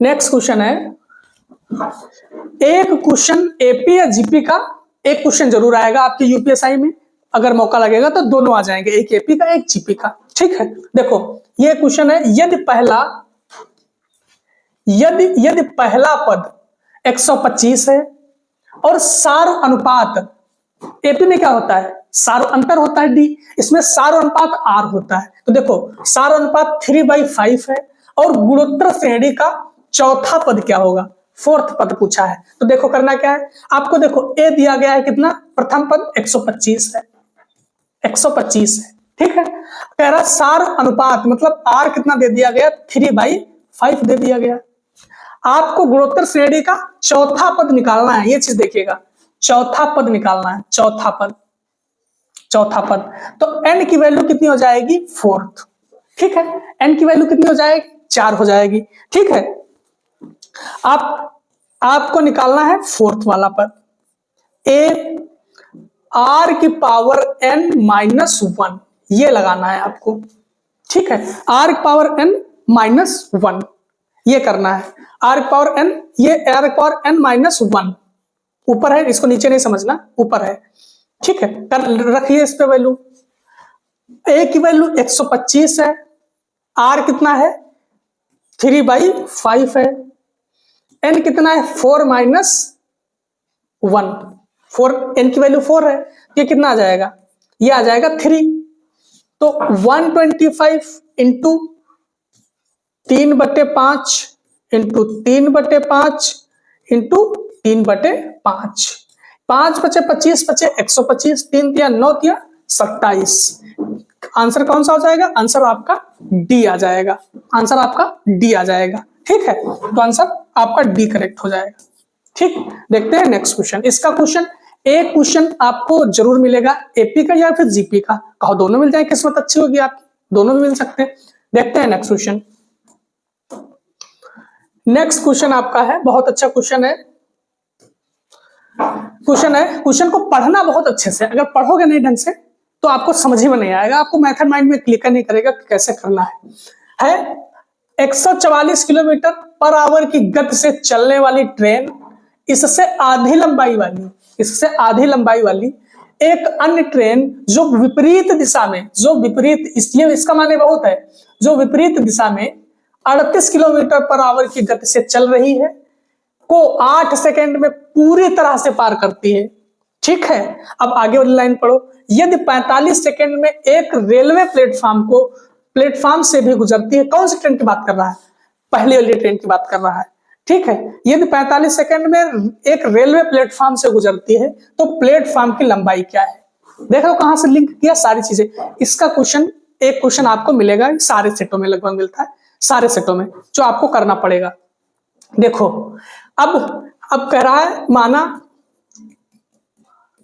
नेक्स्ट क्वेश्चन है, एक क्वेश्चन एपी या जीपी का एक क्वेश्चन जरूर आएगा आपके यूपीएसआई में, अगर मौका लगेगा तो दोनों आ जाएंगे, एक एपी का एक जीपी का। ठीक है, देखो ये क्वेश्चन है, यदि पहला पद 125 है और सार अनुपात, एपी में क्या होता है, सार अंतर होता है डी, इसमें सार अनुपात आर होता है। तो देखो सार अनुपात 3/5 है और गुणोत्तर श्रेणी का चौथा पद क्या होगा, फोर्थ पद पूछा है। तो देखो करना क्या है आपको, देखो ए दिया गया है कितना, प्रथम पद 125 है, 125 है। ठीक है, कह रहा सार अनुपात मतलब आर कितना दे दिया गया, 3/5 दे दिया गया। आपको गुणोत्तर श्रेणी का चौथा पद निकालना है, ये चीज देखिएगा, चौथा पद निकालना है, चौथा पद। तो n की वैल्यू कितनी हो जाएगी, फोर्थ। ठीक है, n की वैल्यू कितनी हो जाएगी, 4 हो जाएगी। ठीक है, आपको निकालना है फोर्थ वाला पद, ए आर की पावर n -1, ये लगाना है आपको। ठीक है, आर की पावर n -1 ये करना है, आर की पावर n, ये आर की पावर n -1 ऊपर है, इसको नीचे नहीं समझना, ऊपर है। ठीक है, रखिए इस पे वैल्यू, ए की वैल्यू 125 है, आर कितना है 3/5 है, एन कितना है 4 - 1, 4, एन की वैल्यू 4 है, ये कितना आ जाएगा, ये आ जाएगा 3। तो 125 इंटू 3/5 इंटू 3/5 इंटू 3/5, 5 बचे 25 बचे 125, 3 दिया 9 दिया 27। आंसर कौन सा हो जाएगा, आंसर आपका डी आ जाएगा, आंसर आपका डी आ जाएगा। ठीक है, तो आंसर आपका डी करेक्ट हो जाएगा। ठीक, देखते हैं नेक्स्ट क्वेश्चन। इसका क्वेश्चन, एक क्वेश्चन आपको जरूर मिलेगा एपी का या फिर जीपी का, कहो दोनों मिल जाए, किस्मत अच्छी होगी आपकी, दोनों भी मिल सकते हैं। देखते हैं नेक्स्ट क्वेश्चन। नेक्स्ट क्वेश्चन आपका है, बहुत अच्छा क्वेश्चन है, क्वेश्चन को पढ़ना बहुत अच्छे से, अगर पढ़ोगे नहीं ढंग से तो आपको समझ ही में नहीं आएगा, आपको मेथड माइंड में क्लिक नहीं करेगा कि कैसे करना है 144 किलोमीटर पर आवर की गति से चलने वाली ट्रेन इससे आधी लंबाई वाली एक अन्य ट्रेन जो विपरीत दिशा में, इसका माने बहुत है, जो विपरीत दिशा में 38 किलोमीटर पर आवर की गति से चल रही है को 8 सेकंड में पूरी तरह से पार करती है। ठीक है, अब आगे वाली लाइन पढ़ो, यदि 45 सेकंड में एक रेलवे प्लेटफॉर्म से भी गुजरती है, कौन सी ट्रेन की बात कर रहा है, पहली वाली ट्रेन की बात कर रहा है। ठीक है, यदि 45 सेकंड में एक रेलवे प्लेटफॉर्म से गुजरती है तो प्लेटफॉर्म की लंबाई क्या है। देखो कहां से लिंक किया सारी चीजें, इसका क्वेश्चन, एक क्वेश्चन आपको मिलेगा, सारे सेटों में लगभग मिलता है, सारे सेटों में, जो आपको करना पड़ेगा। देखो अब कह रहा है,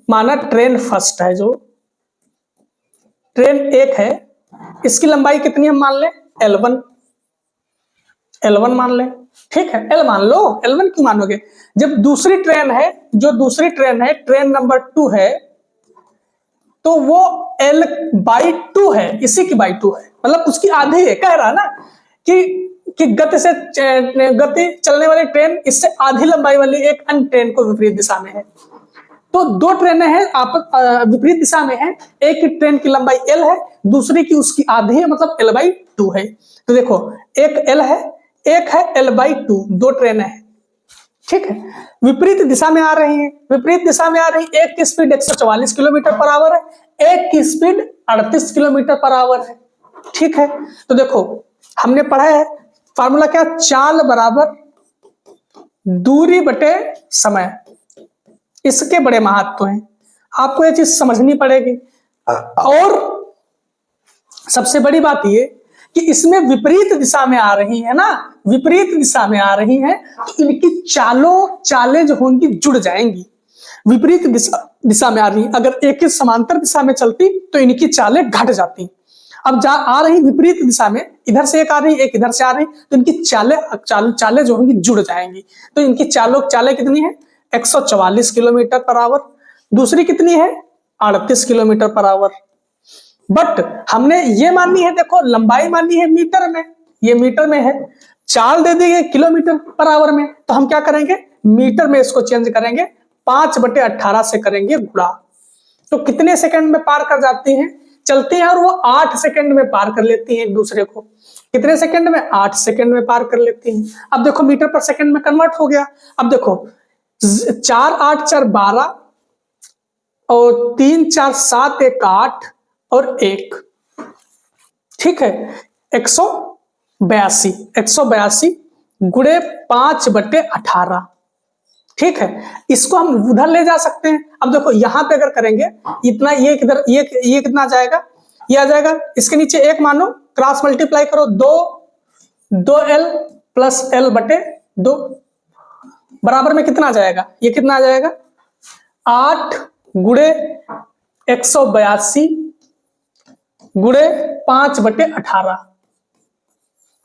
माना ट्रेन फर्स्ट है, जो ट्रेन एक है, इसकी लंबाई कितनी हम मान ले, L1 मान ले। ठीक है, L मान लो, L1 क्यों मानोगे, जब दूसरी ट्रेन है, ट्रेन नंबर 2 है, तो वो L/2 है, इसी की बाई 2 है, मतलब उसकी आधी है। कह रहा है ना कि गति चलने वाली ट्रेन इससे आधी लंबाई वाली एक अन्य ट्रेन को विपरीत दिशा में है। तो दो ट्रेनें हैं आपस विपरीत दिशा में है, एक की ट्रेन की लंबाई L है, दूसरी की उसकी आधी है, मतलब L/2 है। तो देखो एक L है, एक है L/2, दो ट्रेनें हैं। ठीक है, विपरीत दिशा में आ रही है, एक की स्पीड 144 किलोमीटर पर आवर है, एक की स्पीड 38 किलोमीटर पर आवर है। ठीक है, तो देखो हमने पढ़ा है फार्मूला क्या, चाल बराबर दूरी बटे समय, इसके बड़े महत्व हैं, आपको ये चीज समझनी पड़ेगी। और सबसे बड़ी बात ये कि इसमें विपरीत दिशा में आ रही है ना, विपरीत दिशा में आ रही है, तो इनकी चालें जो होंगी जुड़ जाएंगी। विपरीत दिशा में आ रही, अगर एक ही समांतर दिशा में चलती तो इनकी चालें घट जाती। अब आ रही विपरीत दिशा में, इधर से एक आ रही, एक इधर से आ रही, तो इनकी चालें जो होंगी जुड़ जाएंगी। तो इनकी चालें कितनी है? 144 किलोमीटर पर आवर। दूसरी कितनी है? 38 किलोमीटर पर आवर। बट हमने ये माननी है, देखो लंबाई माननी है मीटर में, ये मीटर में है, चाल दे दी है किलोमीटर पर आवर में, तो हम क्या करेंगे? मीटर में इसको चेंज करेंगे, 5/18 से करेंगे गुणा। तो कितने सेकंड में पार कर जाती हैं? चलती हैं और वो 8 सेकंड में पार कर लेती हैं एक दूसरे को। कितने सेकंड में? 8 सेकंड में पार कर लेती हैं। अब देखो मीटर पर सेकंड में कन्वर्ट हो गया। अब देखो 4 8 4 12 और 3 4 7 1 8 और 1, ठीक है, 182 गुणे 5/18, ठीक है। इसको हम उधर ले जा सकते हैं। अब देखो यहां पे अगर करेंगे इतना, ये किधर, ये कितना जाएगा? ये आ जाएगा, इसके नीचे 1 मानो, क्रॉस मल्टीप्लाई करो, 2l + l/2 बराबर में कितना आ जाएगा? ये कितना आ जाएगा? 8 गुणे 182 गुणे 5/18,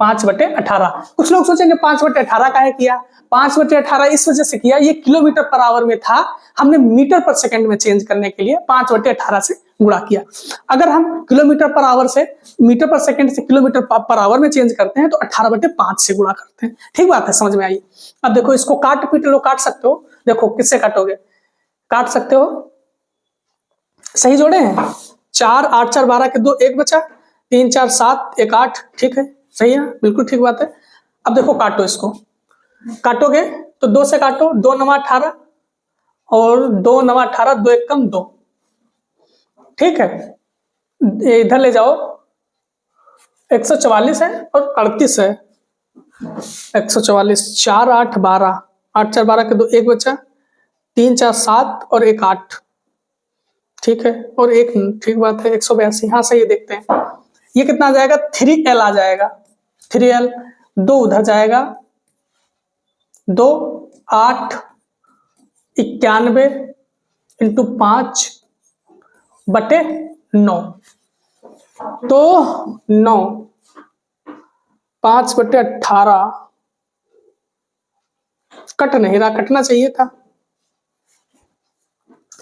5/18। कुछ लोग सोचेंगे 5/18 का है किया, 5/18 इस वजह से किया, ये किलोमीटर पर आवर में था, हमने मीटर पर सेकंड में चेंज करने के लिए 5/18 से गुणा किया। अगर हम किलोमीटर पर आवर से मीटर पर सेकंड से किलोमीटर पर आवर में चेंज करते हैं तो 18/5 से गुणा करते हैं। ठीक बात है, समझ में आई? अब देखो इसको काट पीट लो, काट सकते हो। देखो किससे काटोगे? काट सकते हो, सही जोड़े हैं। 4 8 4 12 के 2, 1 बचा, 3 4 7 1 8, ठीक है, सही है, बिल्कुल ठीक बात है। अब देखो काटो, इसको काटोगे तो 2 से काटो, 2 9 18 और 2 9 18, 2 1 कम 2, ठीक है। इधर ले जाओ, 144 है और 38 है। 144, 4 8 12, 8 4 12 के 2, 1 बचा, 3 4 7 और 1 8, ठीक है, और 1, ठीक बात है, 182। हाँ सही है, देखते हैं ये कितना आ जाएगा? 3l आ जाएगा, 3l। 2 उधर जाएगा, 2 8 91 इंटू 5/9, तो 9 5/18 कट नहीं रहा, कटना चाहिए था,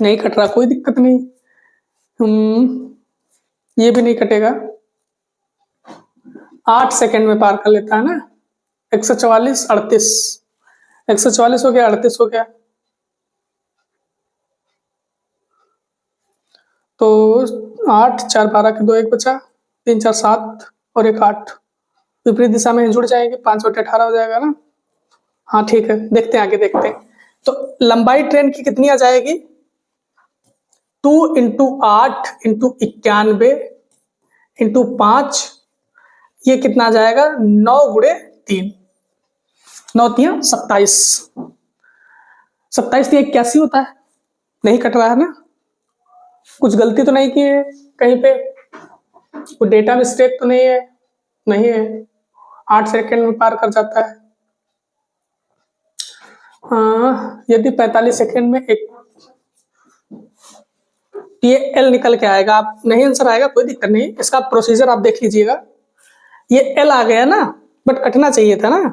नहीं कट रहा, कोई दिक्कत नहीं। ये भी नहीं कटेगा, 8 सेकंड में पार कर लेता है ना। 144 38, 144 हो गया, 38 हो गया, तो 8 4 12 के 2, 1 बचा, 3 4 7 और 1 8, विपरीत दिशा में जुड़ जाएंगे, 5/18 हो जाएगा ना। हाँ ठीक है, देखते हैं आगे, देखते हैं। तो लंबाई ट्रेन की कितनी आ जाएगी? 2 × 8 × 91 × 5, ये कितना आ जाएगा? 9 गुणे 3, 9 3 27, 27 81 होता है। नहीं कट रहा है ना? कुछ गलती तो नहीं की है कहीं पे? कोई डेटा मिस्टेक तो नहीं है? नहीं है, 8 सेकंड में पार कर जाता है। यदि 45 सेकंड में एक, ये एल निकल के आएगा, आप नहीं आंसर आएगा, कोई दिक्कत नहीं, इसका प्रोसीजर आप देख लीजिएगा। ये एल आ गया ना, बट कटना चाहिए था ना,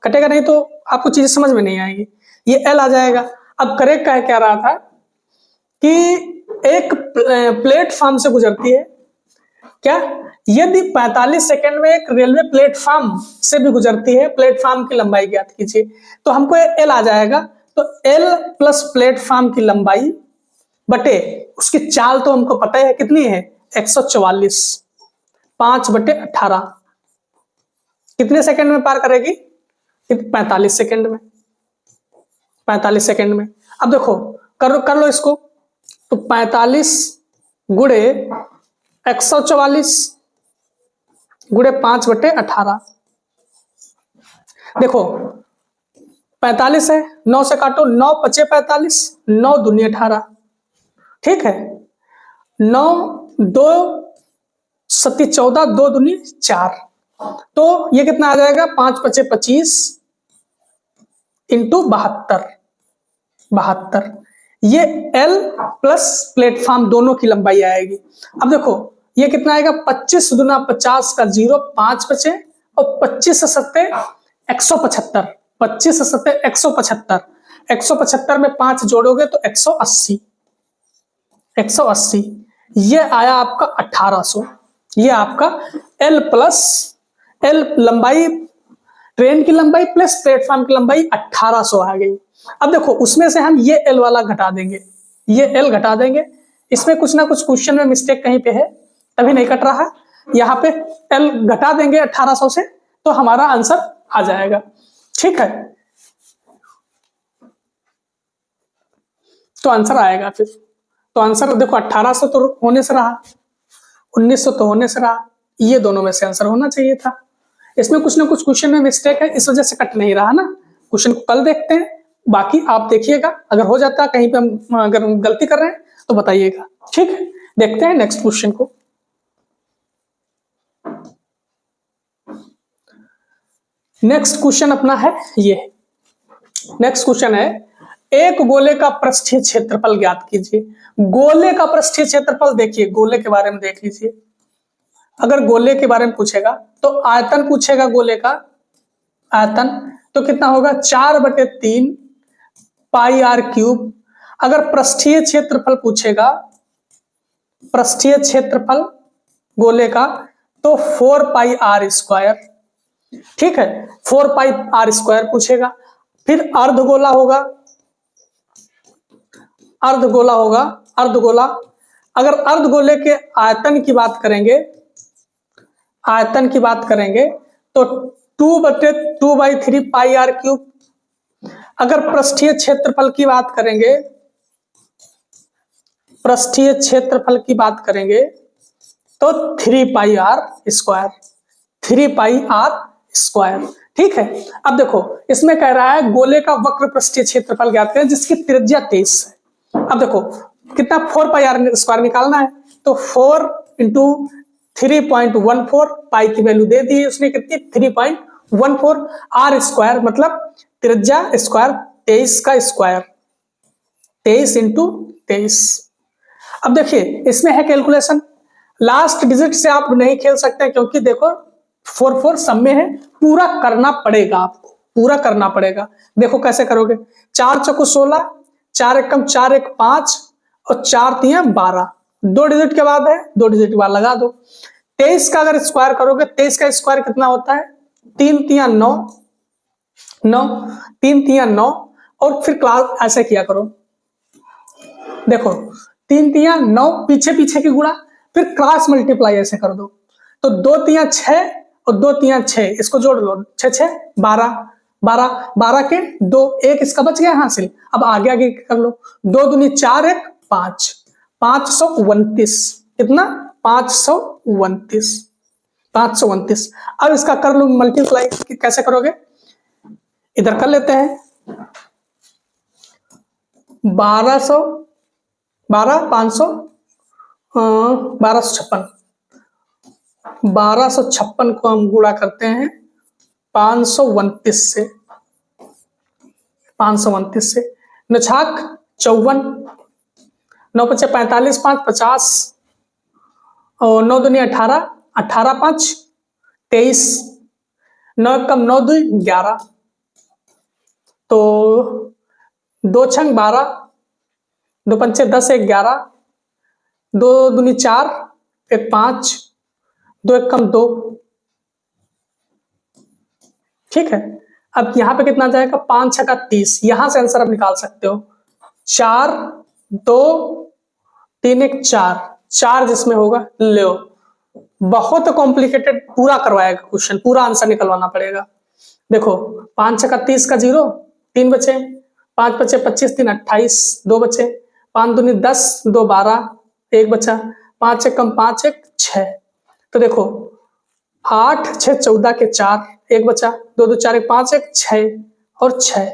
कटेगा नहीं तो आपको चीजें समझ में नहीं आएगी। ये एल आ जाएगा। अब करेक्ट क्या रहा था कि एक प्लेटफॉर्म से गुजरती है क्या? यदि 45 सेकंड में एक रेलवे प्लेटफॉर्म से भी गुजरती है, प्लेटफॉर्म की लंबाई ज्ञात कीजिए, तो हमको एल आ जाएगा। तो एल प्लस प्लेटफॉर्म की लंबाई बटे उसकी चाल, तो हमको पता है कितनी है? 144, 5/18, कितने सेकंड में पार करेगी? 45 सेकंड में, 45 सेकंड में। अब देखो कर लो इसको, तो 45 गुणे 144 गुणे 5/18, देखो 45 है, 9 से काटो, 9 × 5 = 45, 9 × 2 = 18, ठीक है। 9 2 सत्ती 14, 2 दूनी 4, तो ये कितना आ जाएगा 5 पचे 25 इंटू 72, ये L प्लस प्लेटफॉर्म दोनों की लंबाई आएगी। अब देखो ये कितना आएगा 25 दूना 50 का 0, 5 बचे और 25 सत्ते 175, 25 सत्ते 175, 175 में 5 जोड़ोगे तो 180, 180, ये आया आपका 1800। ये आपका L प्लस L लंबाई, ट्रेन की लंबाई प्लस प्लेटफॉर्म की लंबाई 1800 आ गई। अब देखो उसमें से हम ये L वाला घटा देंगे, ये L घटा देंगे, इसमें कुछ ना कुछ क्वेश्चन में मिस्टेक कहीं पे है तभी नहीं कट रहा। यहाँ पे L घटा देंगे 1800 से तो हमारा आंसर आ जाएगा। ठीक है, तो आंसर आएगा फिर, तो आंसर देखो 1800 तो होने से रहा, 1900 तो होने से रहा, ये दोनों में से आंसर होना चाहिए था। इसमें कुछ ना कुछ क्वेश्चन में मिस्टेक है, इस वजह से कट नहीं रहा ना। क्वेश्चन को कल देखते हैं, बाकी आप देखिएगा, अगर हो जाता है कहीं पे हम अगर गलती कर रहे हैं तो बताइएगा। ठीक है, देखते हैं नेक्स्ट क्वेश्चन को। नेक्स्ट क्वेश्चन अपना है ये, नेक्स्ट क्वेश्चन है एक गोले का पृष्ठीय क्षेत्रफल ज्ञात कीजिए। गोले का पृष्ठीय क्षेत्रफल, देखिए गोले के बारे में देख लीजिए। अगर गोले के बारे में पूछेगा तो आयतन पूछेगा, गोले का आयतन तो कितना होगा 4/3 पाई r क्यूब। अगर पृष्ठीय क्षेत्रफल पूछेगा, पृष्ठीय क्षेत्रफल गोले का तो 4 पाई r स्क्वायर। ठीक है, 4 पाई r स्क्वायर पूछेगा। फिर अर्धगोला होगा, अर्धगोला होगा, अर्धगोला। अगर अर्धगोले के आयतन की बात करेंगे, आयतन की बात करेंगे तो 2/3 पाई r क्यूब। अगर पृष्ठीय क्षेत्रफल की बात करेंगे, पृष्ठीय क्षेत्रफल की बात करेंगे तो 3 पाई r स्क्वायर, 3 पाई r स्क्वायर। ठीक है, अब देखो इसमें कह रहा है गोले का वक्र पृष्ठीय क्षेत्रफल ज्ञात करें जिसकी त्रिज्या 23 है। अब देखो कितना 4 पाई r स्क्वायर निकालना है, तो 4 इंटू 3.14, पाई की वैल्यू दे दी उसने कितनी 3.14, r स्क्वायर मतलब त्रिज्या स्क्वायर 23 का स्क्वायर, 23 इंटू 23। अब देखिए इसमें है कैलकुलेशन, लास्ट डिजिट से आप नहीं खेल सकते क्योंकि देखो 4 सब में है, पूरा करना पड़ेगा आपको, पूरा करना पड़ेगा। देखो कैसे करोगे, 4 चौको 16, 4 एकम 4 1 5 और 4 3 12, 2 डिजिट के बाद है, 2 डिजिट के बाद लगा दो। 23 का अगर स्क्वायर करोगे, 23 का स्क्वायर कितना होता है 3 3 9, 9 3 3 9, और फिर क्लास ऐसे किया करो, देखो 3 3 9 पीछे पीछे की गुणा, फिर क्रॉस मल्टीप्लाई ऐसे कर दो, तो 2 3 6 और 2 3 6, इसको जोड़ लो 6 6 12, 12 12 के 2, 1 इसका बच गया हासिल। अब आगे आगे कर लो, 2 दूनी 4 1 5, 529, कितना 529, 529। अब इसका कर लो मल्टीप्लाई, कैसे करोगे इधर कर लेते हैं, 1200 12 500 1256, 1256 को हम गुणा करते हैं 529 से, 529 से, नछाक 54, 9 5 45, 5 50 और 9 दूनी 18, 18 5 23, 9 कम 9 2 11, तो 2 छंग 12, 2 पंचे 10 1 11, 2 दूनी 4 1 5, 2 1 कम 2। ठीक है, अब यहां पे कितना जाएगा 5 6 का 30, यहां से आंसर आप निकाल सकते हो, 4 2 3 1 4, 4 जिसमें होगा ले, बहुत कॉम्प्लिकेटेड पूरा करवाएगा क्वेश्चन, पूरा आंसर निकलवाना पड़ेगा। देखो 5 6 का 30 का 0, 3 बचे, 5 बचे 25 3 28, 2 बचे, 5 दूनी 10, 2 12, 1 बचा, 5 1 कम 5 1 6, तो देखो 8 6 14 के 4, 1 बचा, 2 2 4 1 5 1 6 और 6,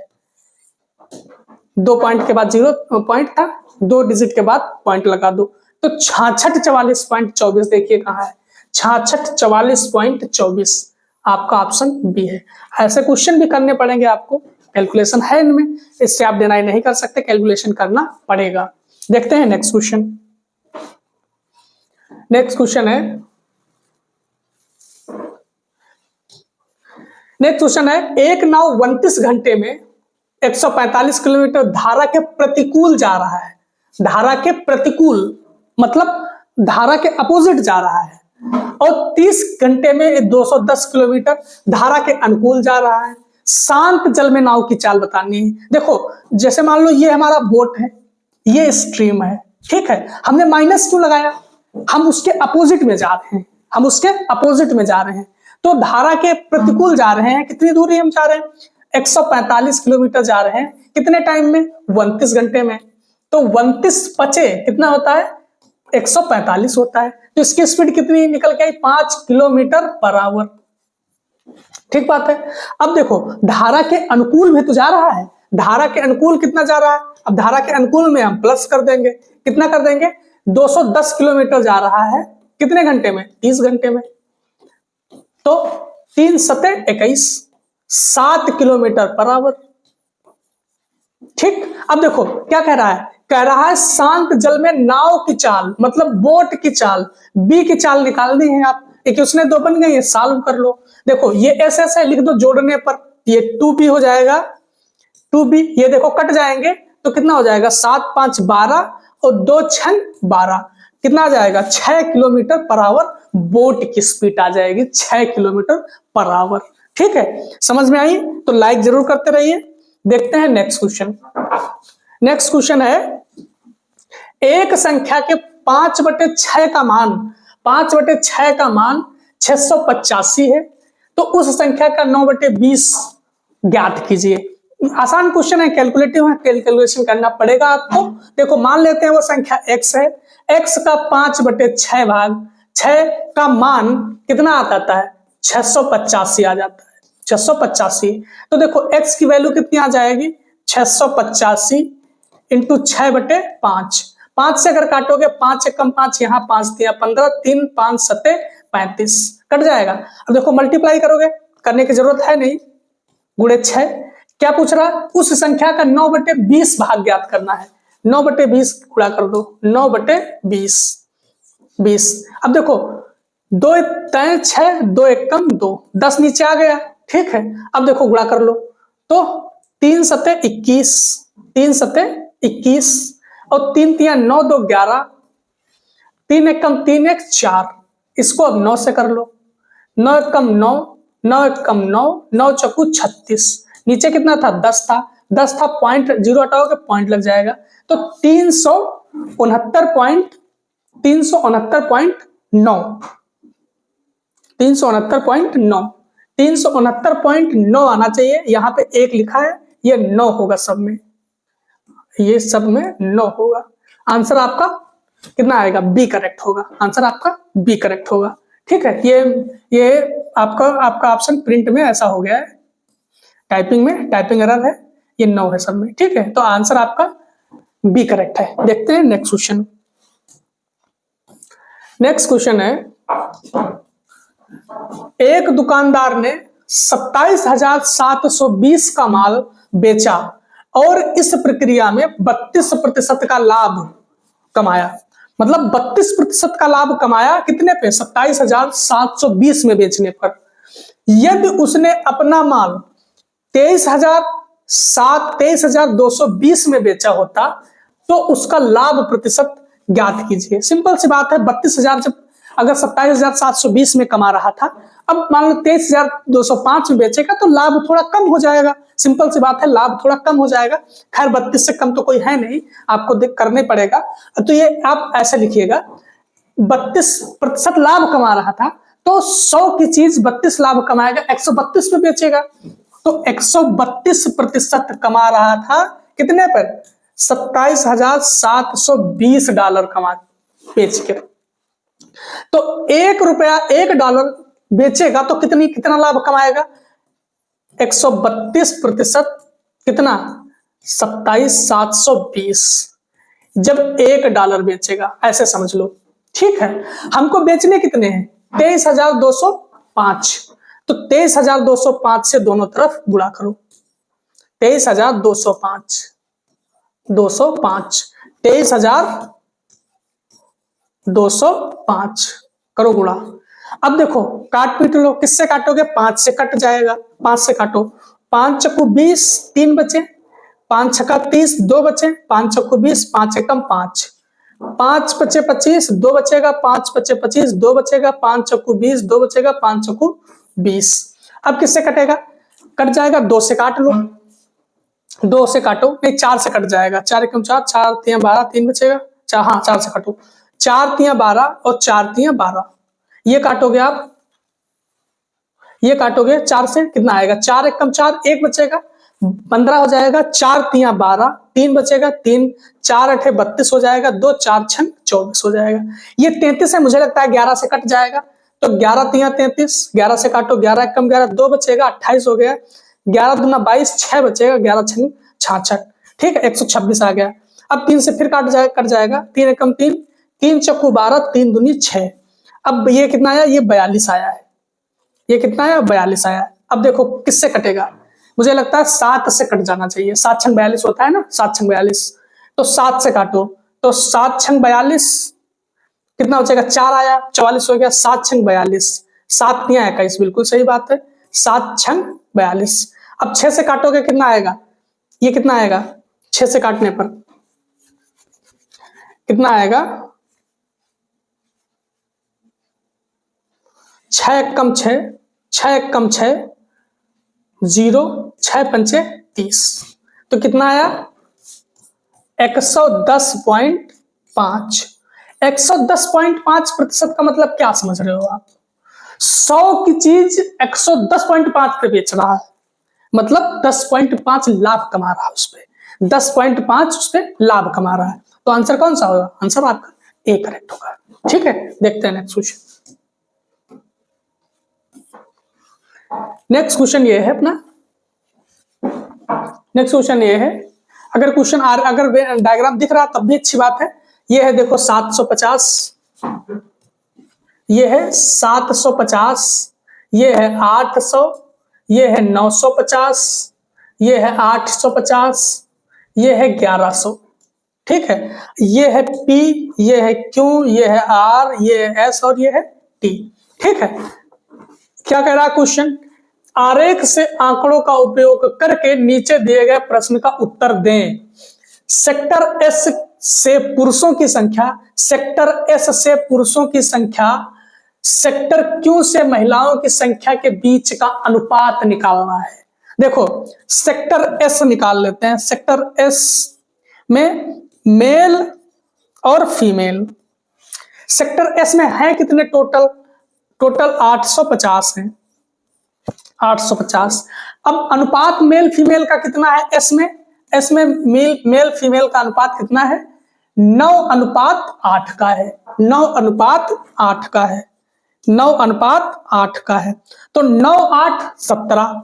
2 पॉइंट के बाद 0 पॉइंट था, 2 डिजिट के बाद पॉइंट लगा दो, तो तो 6644.24 देखिए कहाँ है, 6644.24 आपका ऑप्शन बी है। ऐसे क्वेश्चन भी करने पड़ेंगे आपको, कैलकुलेशन है इनमें, इससे आप डिनाई नहीं कर सकते, कैलकुलेशन करना पड़ेगा। देखते हैं नेक्स्ट क्वेश्चन। नेक्स्ट क्वेश्चन है, नेक्स्ट क्वेश्चन है, एक नाव 29 घंटे में 145 किलोमीटर धारा के प्रतिकूल जा रहा है। धारा के प्रतिकूल मतलब धारा के अपोजिट जा रहा है, और 30 घंटे में 210 किलोमीटर धारा के अनुकूल जा रहा है। शांत जल में नाव की चाल बतानी है। देखो जैसे मान लो ये हमारा बोट है, ये स्ट्रीम है, ठीक है, हमने माइनस क्यों लगाया, हम उसके अपोजिट में जा रहे हैं, हम उसके अपोजिट में जा रहे हैं, तो धारा के प्रतिकूल जा रहे हैं। कितनी दूरी हम जा रहे हैं, 145 किलोमीटर जा रहे हैं, कितने टाइम में, 29 घंटे में। तो 29 पचे कितना होता है, 145 होता है, तो इसकी स्पीड कितनी निकल के आई, 5 किलोमीटर पर आवर। ठीक बात है। अब देखो धारा के अनुकूल में तो जा रहा है, धारा के अनुकूल कितना जा रहा है, अब धारा के अनुकूल में हम प्लस कर देंगे, कितना कर देंगे, 210 किलोमीटर जा रहा है, कितने घंटे में, 30 घंटे में। तो 3 सते 21, 7 किलोमीटर पर आवर। ठीक, अब देखो क्या कह रहा है, कह रहा है शांत जल में नाव की चाल मतलब बोट की चाल, बी की चाल निकालनी है। आप एक उसने दो बन गई है, सॉल्व कर लो। देखो ये एस एस है, लिख दो जोड़ने पर, ये 2b हो जाएगा, 2b, ये देखो कट जाएंगे तो कितना हो जाएगा, 7 5 12 और 2 6 12, कितना आ जाएगा, 6 किलोमीटर पर आवर बोट की स्पीड आ जाएगी, 6 किलोमीटर पर आवर। ठीक है, समझ में आई तो लाइक जरूर करते रहिए। देखते हैं नेक्स्ट क्वेश्चन। नेक्स्ट क्वेश्चन है, एक संख्या के 5/6 का मान, 5/6 का मान 685 है, तो उस संख्या का 9/20 ज्ञात कीजिए। आसान क्वेश्चन है, कैलकुलेटिव है, कैलकुलेशन करना पड़ेगा आपको। देखो मान लेते हैं वो संख्या x है, x का 5/6 भाग 6 का मान कितना आता है, 685 आ जाता है, 685। तो देखो x की वैल्यू कितनी आ जाएगी, 685 इंटू 6/5, 5 से अगर काटोगे 5 एकम 5, यहाँ 5 दिया 15, 3 5 सते 35, कट जाएगा। अब देखो मल्टीप्लाई करोगे, करने की जरूरत है नहीं, गुणे 6। क्या पूछ रहा है, उस संख्या का 9/20 भाग ज्ञात करना है, 9/20 गुणा कर दो, 9/20 20। अब देखो 2 3 6, 2 एकम 2, 10 नीचे आ गया, ठीक है। अब देखो गुणा कर लो, तो 3 सते 21, 3 सते 21 और 3 3 9 2 11, 3 एकम 3 1 4, इसको अब 9 से कर लो, 9 एकम 9, 9 एकम 9, 9 चौकू 36, नीचे कितना था, 10 था, 10 था, पॉइंट 0 हटाओगे पॉइंट लग जाएगा, तो 369.9, 369.9 आना चाहिए। यहाँ पे 1 लिखा है, ये 9 होगा सब में, ये सब में 9 होगा। आंसर आपका कितना आएगा, बी करेक्ट होगा, आंसर आपका बी करेक्ट होगा। ठीक है, ये आपका ऑप्शन प्रिंट में ऐसा हो गया है, टाइपिंग में टाइपिंग एरर है, ये 9 है सब में। ठीक है, तो आंसर आपका बी करेक्ट है। देखते हैं नेक्स्ट क्वेश्चन। नेक्स्ट क्वेश्चन है, एक दुकानदार ने 27,720 का माल बेचा और इस प्रक्रिया में 32% का लाभ कमाया। मतलब 32% का लाभ कमाया कितने पे, 27,720 में बेचने पर। यदि उसने अपना माल 23,220 में बेचा होता तो उसका लाभ प्रतिशत ज्ञात कीजिए। सिंपल सी बात है, 32,000 जब अगर 27,720 में कमा रहा था, अब मान लो 23,205 में बेचेगा तो लाभ थोड़ा कम हो जाएगा। सिंपल सी बात है, लाभ थोड़ा कम हो जाएगा। खैर 32 से कम तो कोई है नहीं, आपको देख करने पड़ेगा। तो ये आप ऐसे लिखिएगा, 32% लाभ कमा रहा था तो 100 की चीज 32 लाभ कमाएगा, 132 में बेचेगा, तो 132% कमा रहा था कितने पर, $27,720 कमा बेच के। तो $1 बेचेगा तो कितना लाभ कमाएगा, 132% कितना, 27,720। जब $1 बेचेगा, ऐसे समझ लो। ठीक है, हमको बेचने कितने हैं? 23,205। तो 23,205 से दोनों तरफ गुणा करो। 23,205 205 23,205 करो गुणा। अब देखो काट पीट लो, किससे काटोगे? 5 से कट जाएगा, 5 से काटो। 5 चक्कू 20, 3 बचे। 5 छक्का 30, 2 बचे। 5 चक्कू 20, 5 एकम 5। 5 पचे 25, 2 बचेगा। 5 पचे 25, 2 बचेगा। 5 चक्कू 20, 2 बचेगा। 5 चक्कू 20। अब किससे कटेगा? कट जाएगा, 2 से काट लो। 2 से काटो, नहीं 4 से कट जाएगा। 4 एकम 4, 4 3 12, 3 बचेगा। 4, हाँ 4 से काटो। 4 3 12 और 4 3 12। ये काटोगे आप, ये काटोगे 4 से, कितना आएगा? 4 एकम 4, 1 बचेगा। 15 हो जाएगा। 4 3 12, 3 बचेगा। 3 4 8 32 हो जाएगा। 2 4 6 24 हो जाएगा। ये 33 है, मुझे लगता है 11 से कट जाएगा। तो 11 3 33, 11 से काटो। 11 एकम 11, 2 बचेगा। 28 हो गया। 11 दूना 22, 6 बचेगा। 11 6 66। ठीक है, 126 आ गया। अब 3 से फिर कट जाएगा। 3 एकम 3, 3 चक्कू 12, 3 दूनी 6। अब ये कितना आया? ये 42 आया है। ये कितना आया? 42 आया है। अब देखो किससे कटेगा? मुझे लगता है 7 से कट जाना चाहिए। 7 छंग 42 होता है ना, 7 छंग 42। तो 7 से काटो, तो 7 छंग 42 कितना बचेगा? 4 आया, 44 हो गया। 7 छंग 42, 7 नहीं आया 21, बिल्कुल सही बात है। 7 छंग 42। अब 6 से काटोगे, कितना आएगा? ये कितना आएगा? 6 से काटने पर कितना आएगा? 6 एकम 6, 6 एकम 6 0, 6 पंचे 30। तो कितना आया? 110.5। 110.5% का मतलब क्या समझ रहे हो आप? 100 की चीज 110.5 पे बेच रहा है, मतलब 10.5 लाभ कमा रहा है उस पर। 10.5 उस पर लाभ कमा रहा है। तो आंसर कौन सा होगा? आंसर आपका ए करेक्ट होगा। ठीक है, देखते हैं नेक्स्ट क्वेश्चन। नेक्स्ट क्वेश्चन ये है अपना, नेक्स्ट क्वेश्चन ये है, अगर क्वेश्चन अगर डायग्राम दिख रहा तब भी अच्छी बात है। ये है देखो 750, ये है 750, ये है 800, ये है 950, ये है 850, ये है 1100। ठीक है, ये है P, ये है Q, ये है R, ये है S और ये है T। ठीक है, क्या कह रहा है क्वेश्चन? आरेख से आंकड़ों का उपयोग करके नीचे दिए गए प्रश्न का उत्तर दें। सेक्टर एस से पुरुषों की संख्या, सेक्टर एस से पुरुषों की संख्या, सेक्टर क्यू से महिलाओं की संख्या के बीच का अनुपात निकालना है। देखो सेक्टर एस निकाल लेते हैं। सेक्टर एस में मेल और फीमेल, सेक्टर एस में है कितने टोटल? टोटल 850 है, 850। अब अनुपात मेल फीमेल का कितना है? एस में मेल फीमेल का अनुपात कितना है? 9:8 का है। 9:8 का है। 9:8 का है। तो 9 8 17।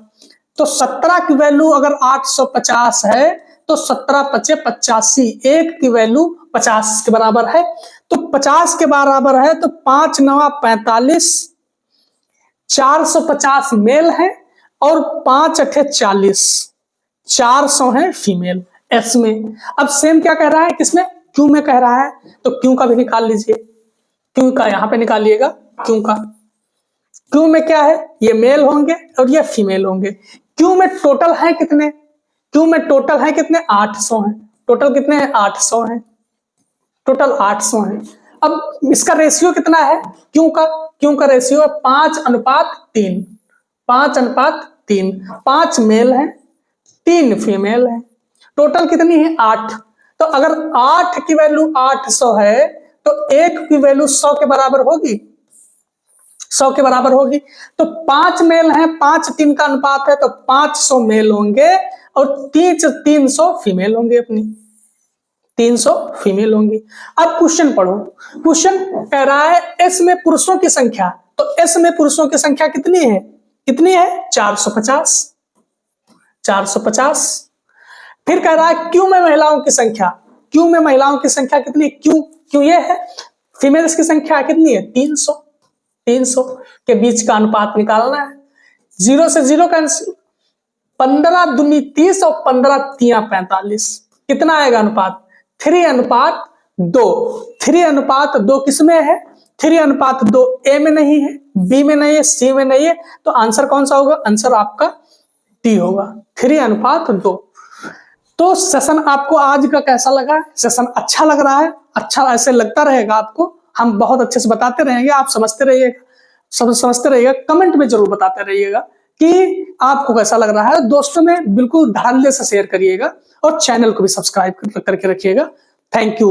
तो 17 की वैल्यू अगर 850 है तो 17 पचे 85, 1 की वैल्यू 50 के बराबर है। तो 50 के बराबर है तो 5 9 45, 450 मेल है और 5 8 40, 400 है फीमेल एस में। अब सेम क्या कह रहा है? किसमें? क्यू में कह रहा है। तो क्यू का भी निकाल लीजिए। क्यू का यहां पे निकालिएगा। क्यू का, क्यू में क्या है? ये मेल होंगे और ये फीमेल होंगे। क्यू में टोटल है कितने? क्यू में टोटल है कितने? 800 है। टोटल कितने हैं? 800 है। टोटल 800 है। अब इसका रेशियो कितना है? क्यू का रेशियो है 5:3। 5:3। 5 मेल है, 3 फीमेल है। टोटल कितनी है? 8। तो अगर 8 की वैल्यू 800 है तो 1 की वैल्यू 100 के बराबर होगी। 100 के बराबर होगी। तो 5 मेल है, 5 3 का अनुपात है तो 500 मेल होंगे और 300 फीमेल होंगे। अपनी 300 फीमेल होंगी। अब क्वेश्चन पढ़ो। क्वेश्चन कह रहा है एस में पुरुषों की संख्या। तो एस में पुरुषों की संख्या कितनी है? कितनी है? 450। 450। फिर कह रहा है क्यू में महिलाओं की संख्या। क्यू में महिलाओं की संख्या कितनी? क्यू ये है, फीमेल्स की संख्या कितनी है? 300 के बीच का अनुपात निकालना है। 0 से 0 कैंसिल, 15 दूनी 30 और 15 तिया 45, कितना आएगा अनुपात? 3:2। 3:2 किसमें है? 3:2 ए में नहीं है, बी में नहीं है, सी में नहीं है, तो आंसर कौन सा होगा? आंसर आपका डी होगा, 3:2। तो सेशन आपको आज का कैसा लगा? सेशन अच्छा लग रहा है? अच्छा ऐसे लगता रहेगा आपको, हम बहुत अच्छे से बताते रहेंगे, आप समझते रहिएगा, समझते रहिएगा, कमेंट में जरूर बताते रहिएगा कि आपको कैसा लग रहा है। दोस्तों में बिल्कुल ध्यान से शेयर करिएगा और चैनल को भी सब्सक्राइब करके रखिएगा। Thank you.